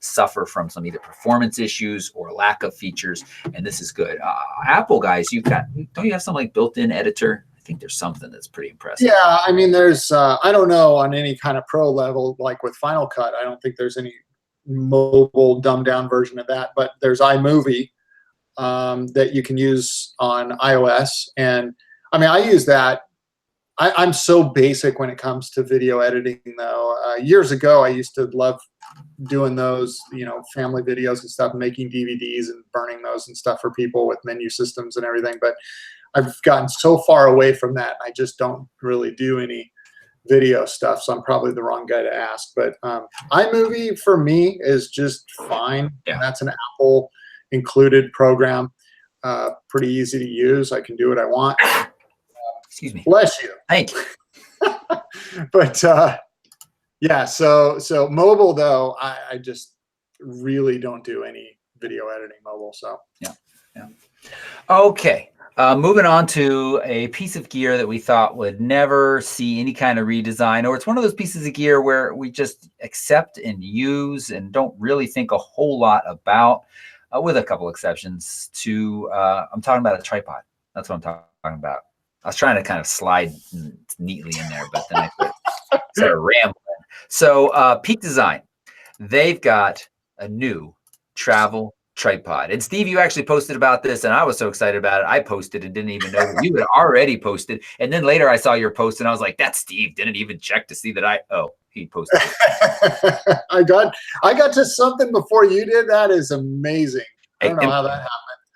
A: suffer from some either performance issues or lack of features, and this is good. Apple guys, don't you have some like built-in editor? I think there's something that's pretty impressive.
B: Yeah, I mean, there's I don't know on any kind of pro level, like with Final Cut, I don't think there's any mobile dumbed down version of that, but there's iMovie that you can use on iOS, and I mean, I use that. I'm so basic when it comes to video editing, though. Years ago, I used to love doing those, family videos and stuff, making DVDs and burning those and stuff for people with menu systems and everything. But I've gotten so far away from that, I just don't really do any video stuff. So I'm probably the wrong guy to ask. But iMovie for me is just fine.
A: Yeah.
B: That's an Apple included program. Pretty easy to use. I can do what I want.
A: Excuse me.
B: Bless you.
A: Thank you.
B: But yeah, so mobile though, I just really don't do any video editing mobile. So
A: yeah. Okay. Moving on to a piece of gear that we thought would never see any kind of redesign, or it's one of those pieces of gear where we just accept and use and don't really think a whole lot about, with a couple exceptions to, I'm talking about a tripod. That's what I'm talking about. I was trying to kind of slide neatly in there, but then I started rambling. So Peak Design, they've got a new travel tripod. And Steve, you actually posted about this, and I was so excited about it. I posted and didn't even know that you had already posted. And then later I saw your post, and I was like, that's Steve. Didn't even check to see that he posted it.
B: I got to something before you did. That is amazing. I don't know how that happened.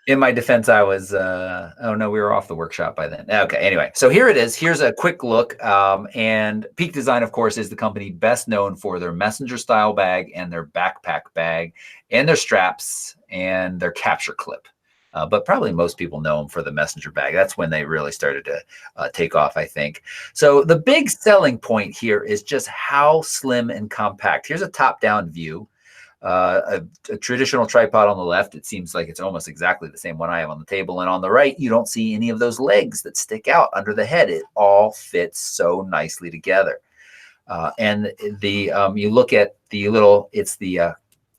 A: In my defense, I was, oh no, we were off the workshop by then. Okay, anyway, so here it is. Here's a quick look. And Peak Design, of course, is the company best known for their messenger style bag and their backpack bag and their straps and their capture clip. But probably most people know them for the messenger bag. That's when they really started to take off, I think. So the big selling point here is just how slim and compact. Here's a top-down view. A traditional tripod on the left, it seems like it's almost exactly the same one I have on the table. And on the right, you don't see any of those legs that stick out under the head. It all fits so nicely together. And you look at the little, it's the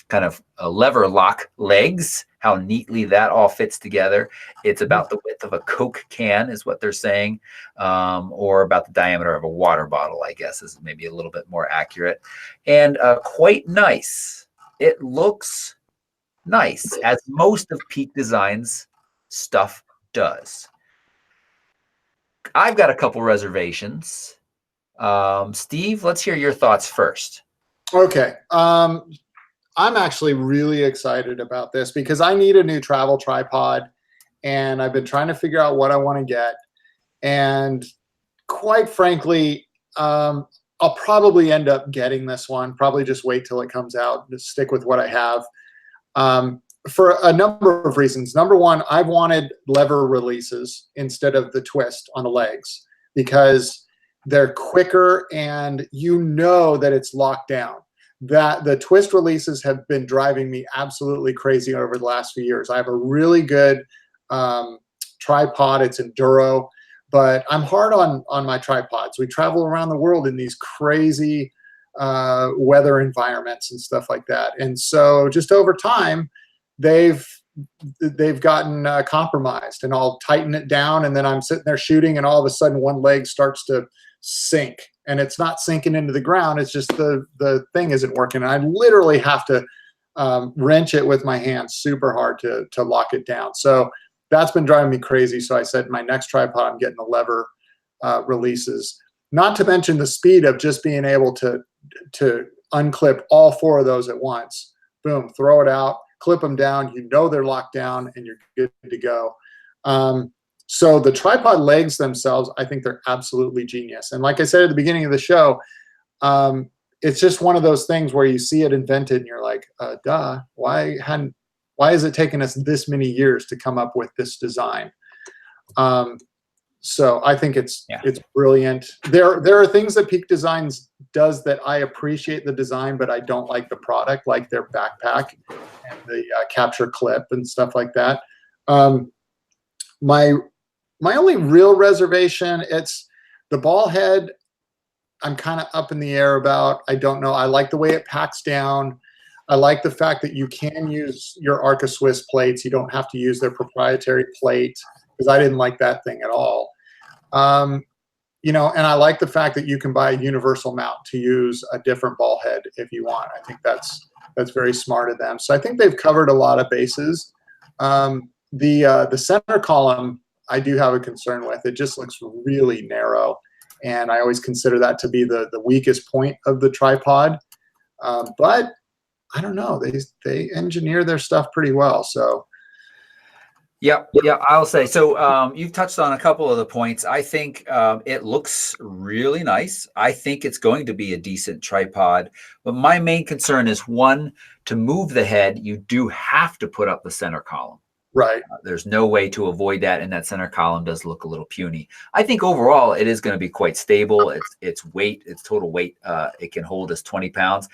A: kind of lever lock legs, how neatly that all fits together. It's about the width of a Coke can is what they're saying, or about the diameter of a water bottle, I guess is maybe a little bit more accurate, and quite nice. It looks nice, as most of Peak Design's stuff does. I've got a couple reservations. Steve, let's hear your thoughts first.
B: Okay. I'm actually really excited about this because I need a new travel tripod, and I've been trying to figure out what I want to get. And quite frankly, I'll probably end up getting this one. Probably just wait till it comes out. Just stick with what I have. for a number of reasons. Number one, I wanted lever releases instead of the twist on the legs because they're quicker and you know that it's locked down. That the twist releases have been driving me absolutely crazy over the last few years. I have a really good tripod. It's Enduro, but I'm hard on my tripods. We travel around the world in these crazy weather environments and stuff like that. And so just over time, they've gotten compromised, and I'll tighten it down, and then I'm sitting there shooting, and all of a sudden one leg starts to sink, and it's not sinking into the ground. It's just the thing isn't working. And I literally have to wrench it with my hands super hard to lock it down. So that's been driving me crazy. So I said my next tripod, I'm getting the lever releases. Not to mention the speed of just being able to unclip all 4 of those at once. Boom, throw it out, clip them down. You know they're locked down, and you're good to go. So the tripod legs themselves, I think they're absolutely genius. And like I said at the beginning of the show, it's just one of those things where you see it invented and you're like, duh, why is it taking us this many years to come up with this design? So I think it's brilliant. There are things that Peak Designs does that I appreciate the design, but I don't like the product, like their backpack and the capture clip and stuff like that. My only real reservation, it's the ball head. I'm kind of up in the air about. I don't know. I like the way it packs down. I like the fact that you can use your Arca Swiss plates. You don't have to use their proprietary plate, because I didn't like that thing at all. You know, and I like the fact that you can buy a universal mount to use a different ball head if you want. I think that's very smart of them. So I think they've covered a lot of bases. The center column, I do have a concern with. It just looks really narrow, and I always consider that to be the weakest point of the tripod. But I don't know. They engineer their stuff pretty well. So.
A: Yeah, I'll say. So you've touched on a couple of the points. I think it looks really nice. I think it's going to be a decent tripod. But my main concern is, one, to move the head, you do have to put up the center column.
B: Right.
A: There's no way to avoid that, and that center column does look a little puny. I think overall it is going to be quite stable. Its weight, its total weight, it can hold is 20 pounds.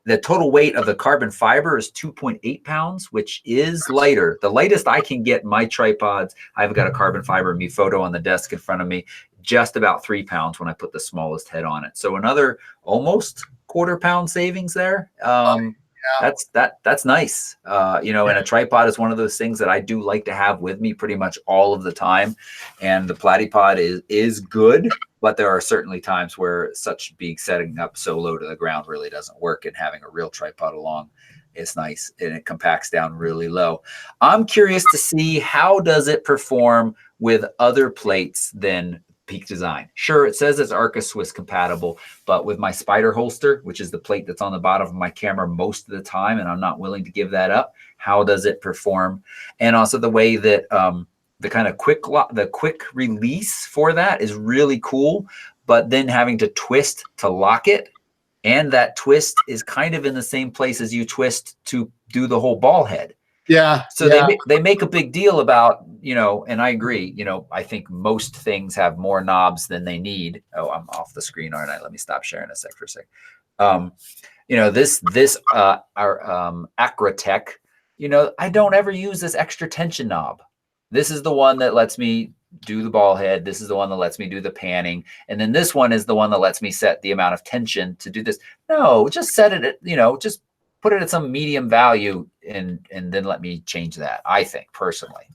A: The total weight of the carbon fiber is 2.8 pounds, which is lighter. The lightest I can get my tripods, I've got a carbon fiber Me Photo on the desk in front of me, just about 3 pounds when I put the smallest head on it. So another almost quarter-pound savings there. That's nice. You know, and a tripod is one of those things that I do like to have with me pretty much all of the time. And the Platypod is good, but there are certainly times where being setting up so low to the ground really doesn't work, and having a real tripod along is nice, and it compacts down really low. I'm curious to see, how does it perform with other plates than Peak Design? Sure, it says it's Arca Swiss compatible, but with my Spider holster, which is the plate that's on the bottom of my camera most of the time, and I'm not willing to give that up, how does it perform? And also the way that the kind of quick release for that is really cool, but then having to twist to lock it, and that twist is kind of in the same place as you twist to do the whole ball head.
B: Yeah.
A: So they make a big deal about, you know, and I agree, you know, I think most things have more knobs than they need. Oh, I'm off the screen, aren't I? Let me stop sharing a sec for a sec. You know, our Acratech, you know, I don't ever use this extra tension knob. This is the one that lets me do the ball head. This is the one that lets me do the panning. And then this one is the one that lets me set the amount of tension to do this. No, just set it at, you know, just put it at some medium value, and then let me change that, I think, personally.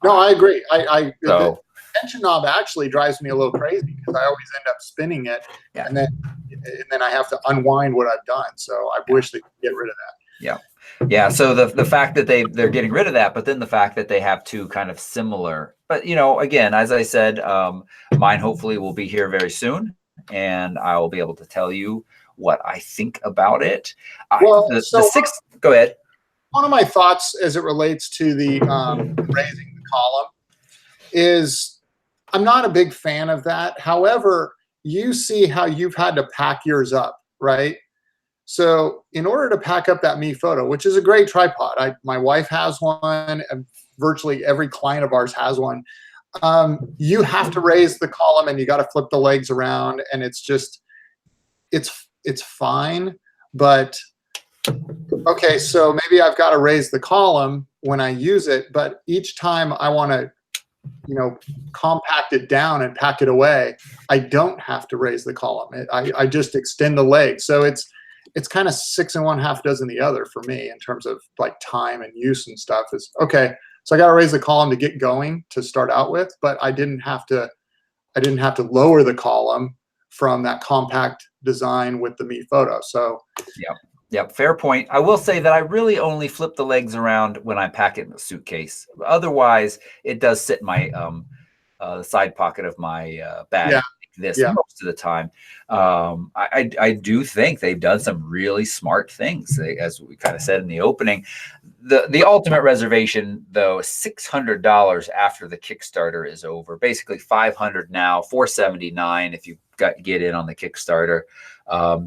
B: No, I agree. The tension knob actually drives me a little crazy, because I always end up spinning it, and then I have to unwind what I've done. So I wish they could get rid of that.
A: Yeah. So the fact that they're getting rid of that, but then the fact that they have two kind of similar, but you know, again, as I said, mine hopefully will be here very soon, and I will be able to tell you what I think about it.
B: Well,
A: go ahead.
B: One of my thoughts as it relates to the raising the column is, I'm not a big fan of that. However, you see how you've had to pack yours up, right? So in order to pack up that Me Photo, which is a great tripod, my wife has one, and virtually every client of ours has one. You have to raise the column and you got to flip the legs around, and it's just, it's fine. But okay, so maybe I've got to raise the column when I use it, but each time I want to, compact it down and pack it away, I don't have to raise the column. I just extend the leg. So it's kind of 6 and 1/2 dozen the other for me in terms of like time and use and stuff. Is okay. So I got to raise the column to get going to start out with, but I didn't have to lower the column from that compact design with the Me Photo. So
A: yeah. Yep, fair point. I will say that I really only flip the legs around when I pack it in a suitcase. Otherwise, it does sit in my side pocket of my bag like this most of the time. I do think they've done some really smart things, as we kind of said in the opening. The ultimate reservation, though, is $600 after the Kickstarter is over. Basically, $500 now, $479 if you get in on the Kickstarter.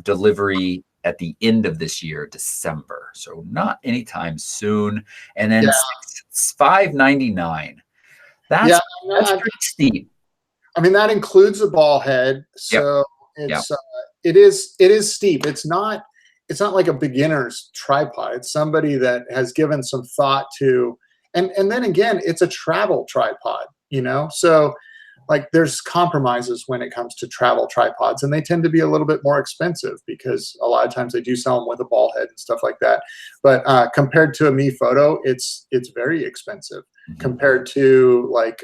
A: Delivery at the end of this year, December. So not anytime soon. And then $599. That's pretty steep.
B: I mean, that includes the ball head. So it's it is steep. It's not like a beginner's tripod. It's somebody that has given some thought to, and then again, it's a travel tripod, So like there's compromises when it comes to travel tripods, and they tend to be a little bit more expensive because a lot of times they do sell them with a ball head and stuff like that. But compared to a Me Photo, it's very expensive compared to like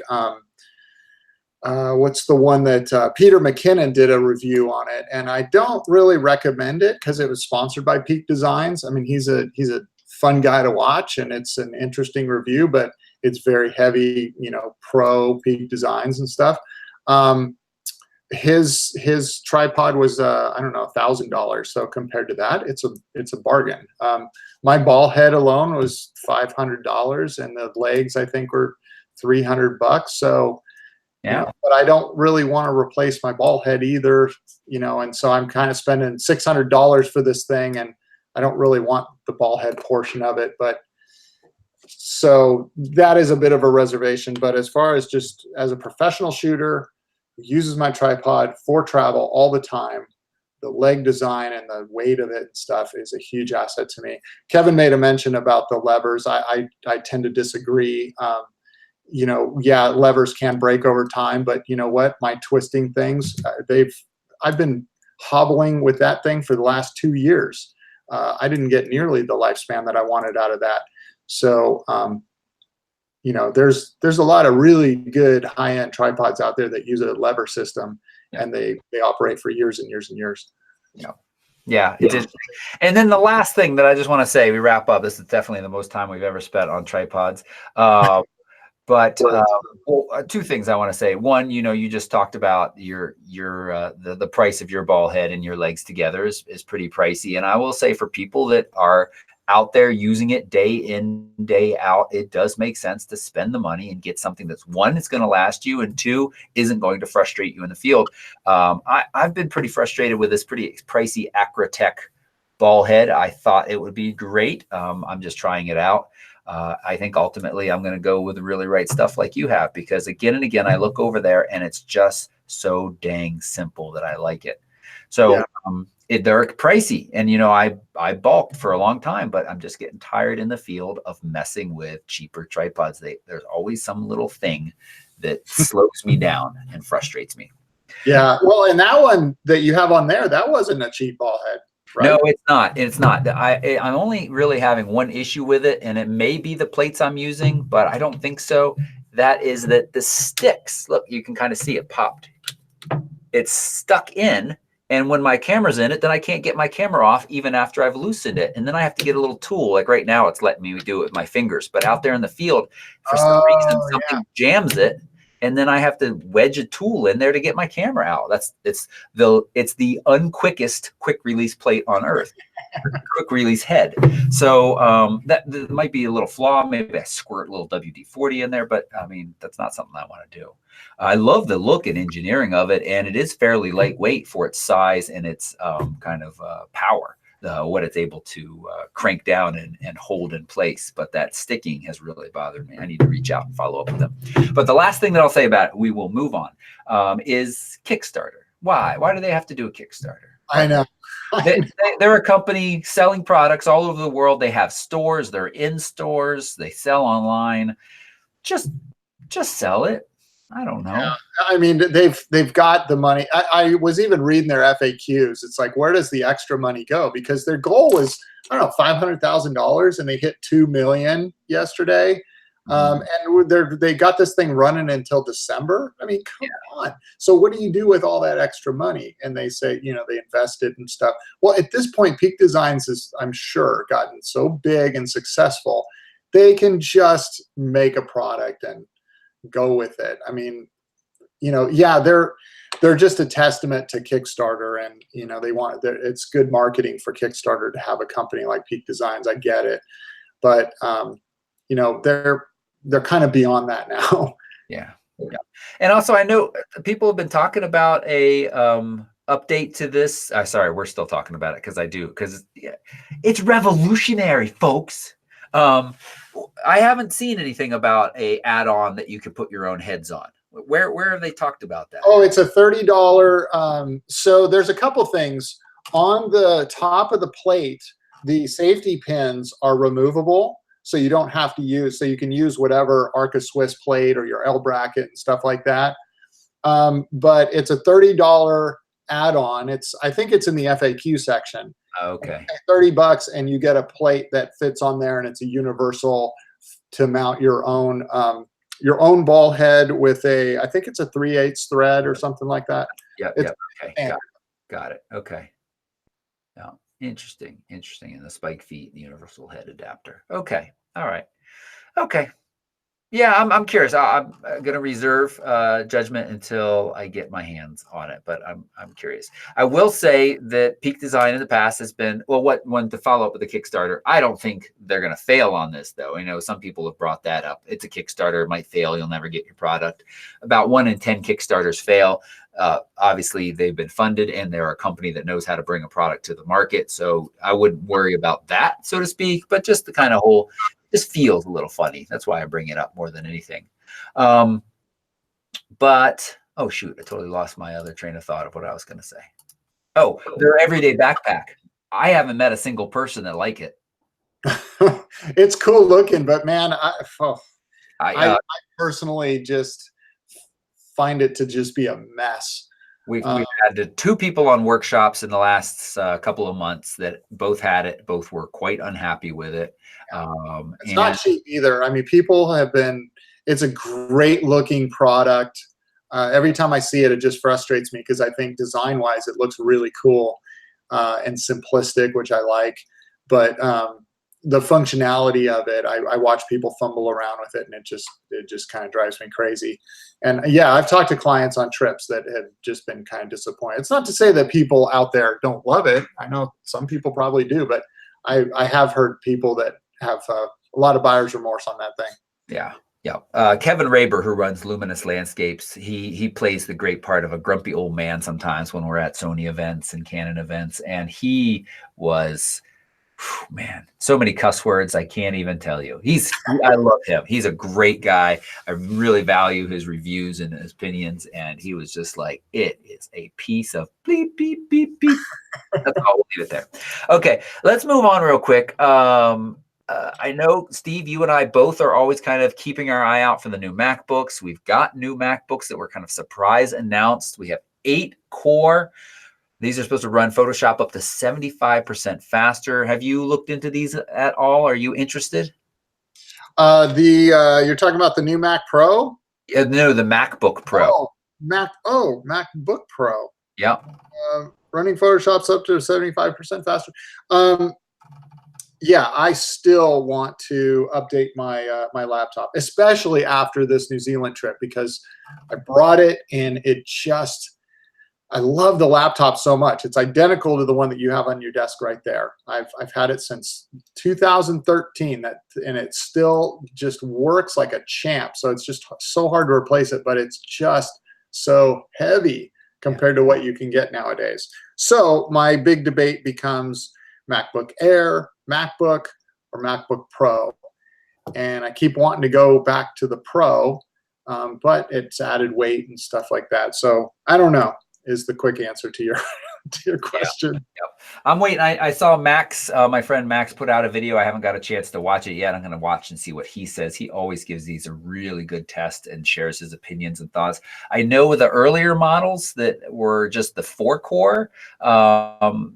B: what's the one that Peter McKinnon did a review on it, and I don't really recommend it because it was sponsored by Peak Designs. I mean, he's a fun guy to watch, and it's an interesting review, but it's very heavy, pro Peak Designs and stuff. His tripod was I don't know, $1,000. So compared to that, it's a bargain. My ball head alone was $500, and the legs I think were $300. So but I don't really want to replace my ball head either, and so I'm kind of spending $600 for this thing, and I don't really want the ball head portion of it. But so that is a bit of a reservation. But as far as just as a professional shooter who uses my tripod for travel all the time, the leg design and the weight of it and stuff is a huge asset to me. Kevin made a mention about the levers. I tend to disagree. Levers can break over time, but you know what? My twisting things, I've been hobbling with that thing for the last 2 years. I didn't get nearly the lifespan that I wanted out of that. So, there's a lot of really good high-end tripods out there that use a lever system, and they operate for years and years and years.
A: Yeah, it's interesting. And then the last thing that I just want to say, we wrap up. This is definitely the most time we've ever spent on tripods. But two things I want to say. One, you just talked about the price of your ball head and your legs together is pretty pricey. And I will say for people that are out there using it day in, day out, it does make sense to spend the money and get something that's, one, it's going to last you, and two, isn't going to frustrate you in the field. I've been pretty frustrated with this pretty pricey Acrotech ball head. I thought it would be great. I'm just trying it out. I think ultimately I'm going to go with the really right stuff like you have, because again and again, I look over there and it's just so dang simple that I like it. So they're pricey, and I bulked for a long time, but I'm just getting tired in the field of messing with cheaper tripods. There's always some little thing that slows me down and frustrates me.
B: Yeah. Well, and that one that you have on there, that wasn't a cheap ball head. Right?
A: No, it's not. It's not. I'm only really having one issue with it, and it may be the plates I'm using, but I don't think so. That is that the sticks, look, you can kind of see it popped. It's stuck in, and when my camera's in it, then I can't get my camera off even after I've loosened it. And then I have to get a little tool. Like right now, it's letting me do it with my fingers. But out there in the field, for some reason, something jams it. And then I have to wedge a tool in there to get my camera out. It's the unquickest quick release plate on earth, quick release head. So that might be a little flaw. Maybe I squirt a little WD-40 in there, but I mean, that's not something I want to do. I love the look and engineering of it, and it is fairly lightweight for its size and its kind of power. what it's able to crank down and hold in place. But that sticking has really bothered me. I need to reach out and follow up with them. But the last thing that I'll say about it, we will move on, is Kickstarter. Why? Why do they have to do a Kickstarter?
B: I know.
A: They're a company selling products all over the world. They have stores. They're in stores. They sell online. Just sell it. I don't know.
B: Yeah. I mean, they've got the money. I was even reading their FAQs. It's like, where does the extra money go? Because their goal was, I don't know, $500,000, and they hit 2 million yesterday. And they got this thing running until December. I mean, come on. So what do you do with all that extra money? And they say, you know, they invested and stuff. Well, at this point, Peak Designs has, I'm sure, gotten so big and successful, they can just make a product and go with it. I mean, you know, yeah, they're just a testament to Kickstarter, and you know, it's good marketing for Kickstarter to have a company like Peak Designs. I get it, but you know, they're kind of beyond that now.
A: Yeah. And also, I know people have been talking about a update to this. Sorry, we're still talking about it because it's revolutionary, folks. I haven't seen anything about a add-on that you could put your own heads on. Where have they talked about that?
B: Oh, it's a $30. So there's a couple things on the top of the plate. The safety pins are removable, so you don't have to use. So you can use whatever Arca Swiss plate or your L bracket and stuff like that. But it's a $30 add-on. I think it's in the FAQ section.
A: Okay.
B: $30, and you get a plate that fits on there, and it's a universal to mount your own ball head with I think it's a 3/8 thread or something like that.
A: Yeah. Okay. Got it. Okay. Now, interesting. And the spike feet and the universal head adapter. Okay. All right. Okay. Yeah, I'm curious. I'm going to reserve judgment until I get my hands on it, but I'm curious. I will say that Peak Design in the past has been, well, one to follow up with the Kickstarter. I don't think they're going to fail on this, though. I know some people have brought that up. It's a Kickstarter. It might fail. You'll never get your product. About 1 in 10 Kickstarters fail. Obviously, they've been funded, and they're a company that knows how to bring a product to the market. So I wouldn't worry about that, so to speak, but just the kind of whole... This feels a little funny. That's why I bring it up more than anything. But, oh, shoot, I totally lost my other train of thought of what I was going to say. Oh, their everyday backpack. I haven't met a single person that like it.
B: It's cool looking, but man, I personally just find it to just be a mess.
A: We've had 2 people on workshops in the last couple of months that both had it. Both were quite unhappy with it.
B: It's not cheap either. I mean, people have been, it's a great looking product. Every time I see it, it just frustrates me because I think design wise, it looks really cool and simplistic, which I like. But the functionality of it, I watch people fumble around with it, and it just kind of drives me crazy. And yeah, I've talked to clients on trips that have just been kind of disappointed. It's not to say that people out there don't love it. I know some people probably do, but I have heard people that have a lot of buyer's remorse on that thing.
A: Yeah. Kevin Raber, who runs Luminous Landscapes, he plays the great part of a grumpy old man sometimes when we're at Sony events and Canon events. And he was, man, so many cuss words, I can't even tell you. I love him. He's a great guy. I really value his reviews and his opinions. And he was just like, it is a piece of beep, beep, beep, beep. That's all, we'll leave it there. Okay, let's move on real quick. I know, Steve, you and I both are always kind of keeping our eye out for the new MacBooks. We've got new MacBooks that were kind of surprise announced. We have 8 core. These are supposed to run Photoshop up to 75% faster. Have you looked into these at all? Are you interested?
B: You're talking about the new Mac Pro?
A: No, the MacBook Pro.
B: MacBook Pro.
A: Yeah.
B: Running Photoshop's up to 75% faster. Yeah, I still want to update my my laptop, especially after this New Zealand trip, because I brought it and I love the laptop so much. It's identical to the one that you have on your desk right there. I've had it since 2013, and it still just works like a champ. So it's just so hard to replace it, but it's just so heavy compared to what you can get nowadays. So my big debate becomes, MacBook Air, MacBook, or MacBook Pro. And I keep wanting to go back to the Pro, but it's added weight and stuff like that. So I don't know is the quick answer to your to your question.
A: Yep. I'm waiting. I saw Max, my friend Max, put out a video. I haven't got a chance to watch it yet. I'm going to watch and see what he says. He always gives these a really good test and shares his opinions and thoughts. I know with the earlier models that were just the 4-core,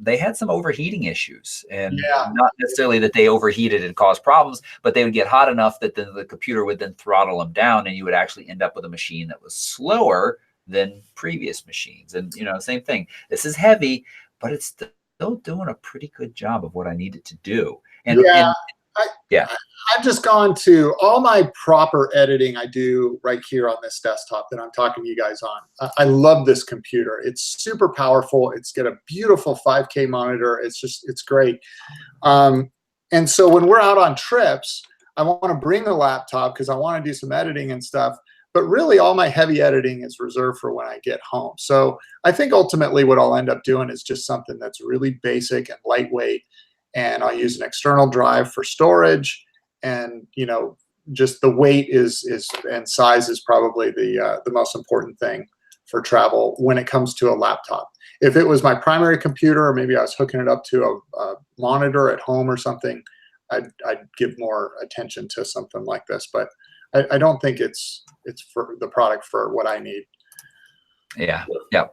A: they had some overheating issues, and not necessarily that they overheated and caused problems, but they would get hot enough that the computer would then throttle them down, and you would actually end up with a machine that was slower than previous machines. And, same thing. This is heavy, but it's still doing a pretty good job of what I need it to do. And
B: I've just gone to all my proper editing I do right here on this desktop that I'm talking to you guys on. I love this computer. It's super powerful. It's got a beautiful 5K monitor. It's great. And so when we're out on trips, I want to bring the laptop because I want to do some editing and stuff. But really, all my heavy editing is reserved for when I get home. So I think ultimately what I'll end up doing is just something that's really basic and lightweight. And I'll use an external drive for storage. And, just the weight and size is probably the most important thing for travel when it comes to a laptop. If it was my primary computer, or maybe I was hooking it up to a monitor at home or something, I'd give more attention to something like this. But I don't think it's for the product for what I need.
A: Yeah.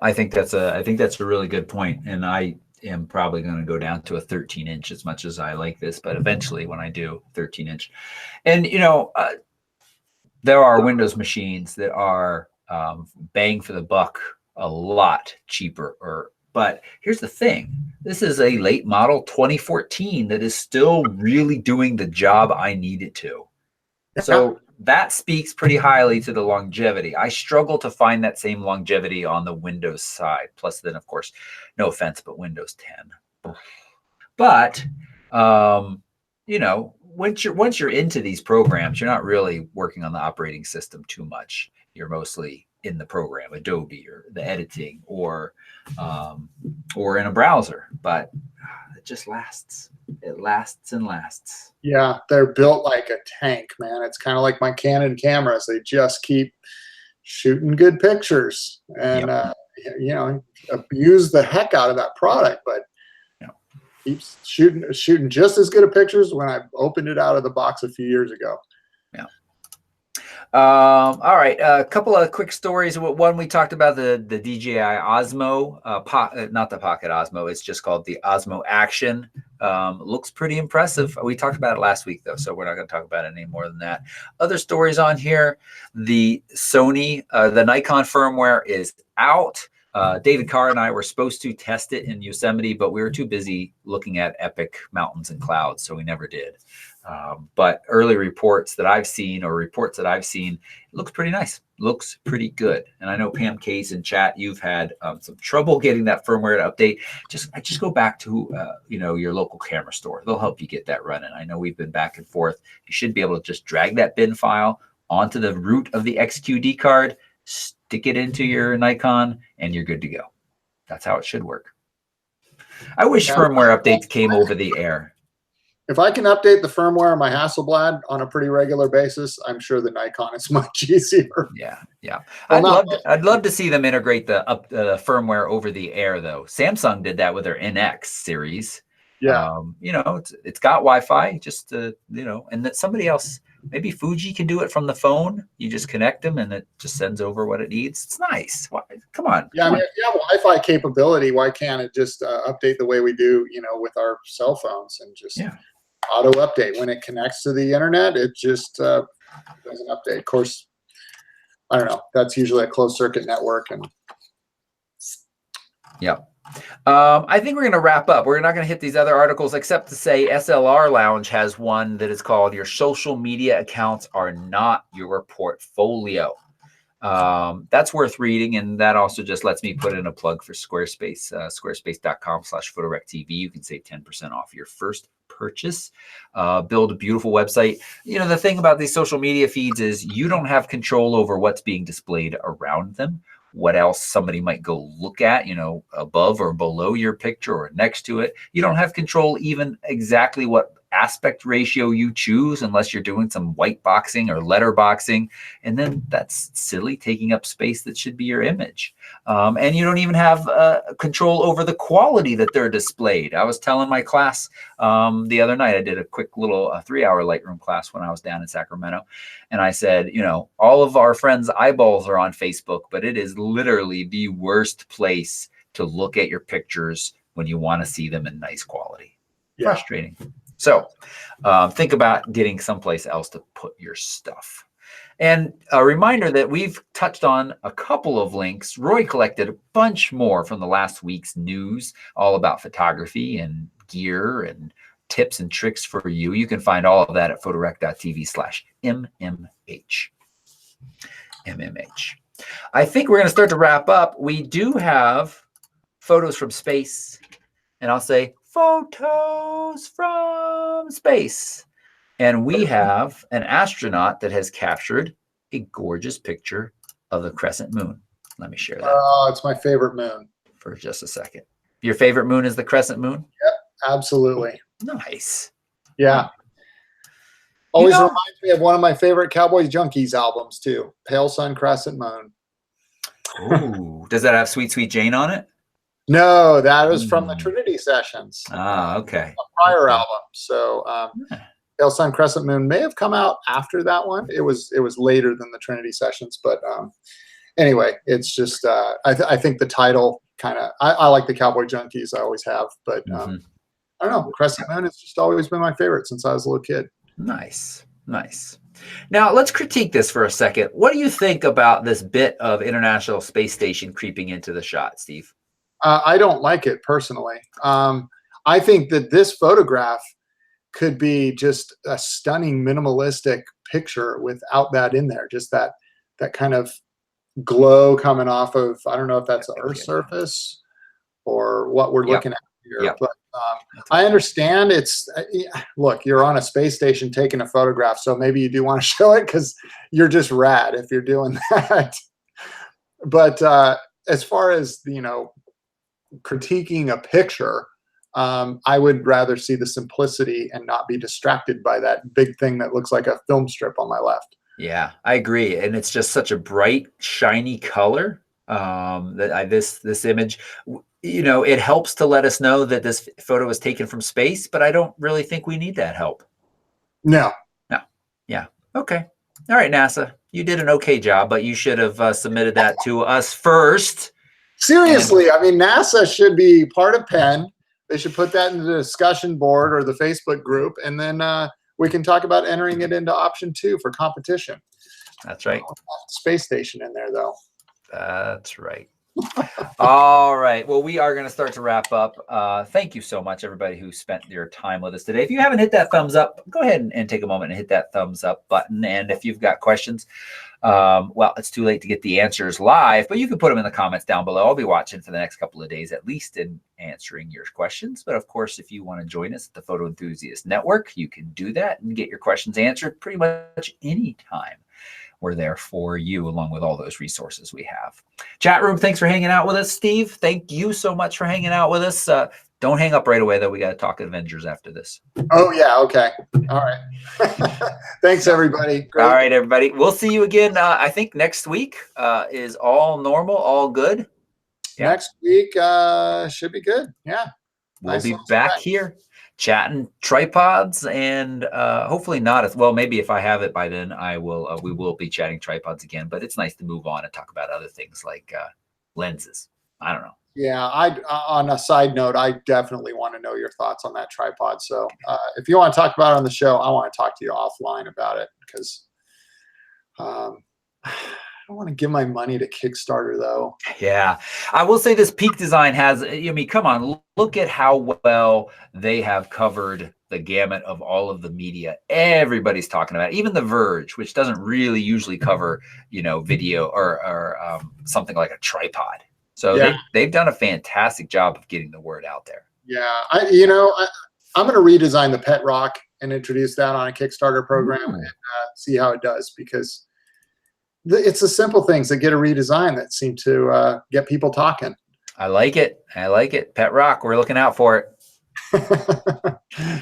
A: I think that's a really good point. And I am probably going to go down to a 13-inch as much as I like this, but eventually when I do 13-inch, and there are Windows machines that are bang for the buck a lot cheaper. But here's the thing. This is a late model 2014 that is still really doing the job I need it to. So that speaks pretty highly to the longevity. I struggle to find that same longevity on the Windows side. Plus, then, of course, no offense, but Windows 10. But, once you're into these programs, you're not really working on the operating system too much. You're mostly in the program, Adobe, or the editing, or in a browser. But it just lasts. It lasts and lasts.
B: Yeah, they're built like a tank, man. It's kind of like my Canon cameras. They just keep shooting good pictures, and abuse the heck out of that product, but keeps shooting just as good of pictures when I opened it out of the box a few years ago.
A: Yeah. All right. A couple of quick stories. One, we talked about the DJI Osmo, not the Pocket Osmo. It's just called the Osmo Action. Looks pretty impressive. We talked about it last week, though, so we're not going to talk about it any more than that. Other stories on here: the Sony, the Nikon firmware is out. David Carr and I were supposed to test it in Yosemite, but we were too busy looking at epic mountains and clouds, so we never did. But early reports that I've seen, it looks pretty nice. Looks pretty good. And I know Pam Case in chat, you've had some trouble getting that firmware to update. Just go back to your local camera store. They'll help you get that running. I know we've been back and forth. You should be able to just drag that bin file onto the root of the XQD card, stick it into your Nikon, and you're good to go. That's how it should work. I wish firmware updates came over the air.
B: If I can update the firmware on my Hasselblad on a pretty regular basis, I'm sure the Nikon is much easier.
A: Yeah. I'd love to see them integrate the firmware over the air, though. Samsung did that with their NX series.
B: Yeah.
A: It's got Wi-Fi, just and that somebody else, maybe Fuji, can do it from the phone. You just connect them and it just sends over what it needs. It's nice. Come on.
B: Yeah, if you have Wi-Fi capability, why can't it just update the way we do, with our cell phones, and just auto update when it connects to the internet? It just doesn't update. Of course, I don't know. That's usually a closed circuit network, and
A: I think we're going to wrap up. We're not going to hit these other articles except to say SLR Lounge has one that is called "Your Social Media Accounts Are Not Your Portfolio." That's worth reading, and that also just lets me put in a plug for Squarespace. Squarespace.com/PhotoRecTV. You can save 10% off your first purchase. Build a beautiful website. The thing about these social media feeds is you don't have control over what's being displayed around them. what else somebody might go look at, you know, above or below your picture or next to it. You don't have control even exactly what aspect ratio you choose unless you're doing some white boxing or letter boxing. And then that's silly, taking up space that should be your image. And you don't even have control over the quality that they're displayed. I was telling my class the other night, I did a quick little 3-hour Lightroom class when I was down in Sacramento. And I said, you know, all of our friends' eyeballs are on Facebook, but it is literally the worst place to look at your pictures when you want to see them in nice quality. Yeah. Frustrating. So think about getting someplace else to put your stuff. And a reminder that we've touched on a couple of links. Roy collected a bunch more from the last week's news, all about photography and gear and tips and tricks for you. You can find all of that at photorec.tv/MMH. MMH. I think we're going to start to wrap up. We do have photos from space, and I'll say photos from space. And we have an astronaut that has captured a gorgeous picture of the crescent moon. Let me share that.
B: Oh, it's my favorite moon.
A: For just a second. Your favorite moon is the crescent moon?
B: Yep, absolutely.
A: Nice.
B: Yeah. Always reminds me of one of my favorite Cowboys Junkies albums too. Pale Sun Crescent Moon.
A: Ooh, does that have Sweet Sweet Jane on it?
B: No, that was from the Trinity Sessions.
A: Ah, okay.
B: A prior album. So Pale Sun Crescent Moon may have come out after that one. It was later than the Trinity Sessions, but anyway, it's just I think the title kind of I like the Cowboy Junkies. I always have, but I don't know. Crescent Moon has just always been my favorite since I was a little kid.
A: Nice, nice. Now let's critique this for a second. What do you think about this bit of International Space Station creeping into the shot, Steve?
B: I don't like it personally. I think that this photograph could be just a stunning minimalistic picture without that in there. Just that kind of glow coming off of, I don't know if that's the Earth's surface or what we're looking at here. But I understand it's, look, you're on a space station taking a photograph, so maybe you do want to show it because you're just rad if you're doing that. But as far as, you know, critiquing a picture, I would rather see the simplicity and not be distracted by that big thing that looks like a film strip on my left.
A: Yeah, I agree. And it's just such a bright, shiny color that this image, you know, it helps to let us know that this photo was taken from space, but I don't really think we need that help.
B: No.
A: No. Yeah. Okay. All right, NASA, you did an okay job, but you should have submitted that to us first.
B: Seriously, I mean, NASA should be part of Penn. They should put that in the discussion board or the Facebook group, and then we can talk about entering it into option 2 for competition.
A: That's right.
B: Space station in there, though.
A: That's right. All right. Well, we are going to start to wrap up. Thank you so much, everybody who spent your time with us today. If you haven't hit that thumbs up, go ahead and take a moment and hit that thumbs up button. And if you've got questions, well, it's too late to get the answers live, but you can put them in the comments down below. I'll be watching for the next couple of days, at least, in answering your questions. But of course, if you want to join us at the Photo Enthusiast Network, you can do that and get your questions answered pretty much anytime. We're there for you, along with all those resources we have. Chat room, thanks for hanging out with us. Steve, thank you so much for hanging out with us. Don't hang up right away, though. We got to talk Avengers after this.
B: Oh, yeah. Okay. All right. Thanks, everybody. Great.
A: All right, everybody. We'll see you again. I think next week is all normal, all good.
B: Yeah. Next week should be good. Yeah.
A: We'll be back here chatting tripods and hopefully not as well. Maybe if I have it by then, I will. We will be chatting tripods again. But it's nice to move on and talk about other things like lenses. I don't know.
B: Yeah, on a side note, I definitely want to know your thoughts on that tripod. So if you want to talk about it on the show, I want to talk to you offline about it because I don't want to give my money to Kickstarter, though.
A: Yeah, I will say this Peak Design has, I mean, come on, look at how well they have covered the gamut of all of the media. Everybody's talking about it. Even The Verge, which doesn't really usually cover, you know, video or something like a tripod. So yeah, they've done a fantastic job of getting the word out there.
B: Yeah, I'm going to redesign the Pet Rock and introduce that on a Kickstarter program and see how it does, because it's the simple things that get a redesign that seem to get people talking.
A: I like it. I like it. Pet rock. We're looking out for it.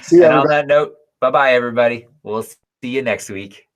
B: See you,
A: and on that note, bye-bye, everybody. We'll see you next week.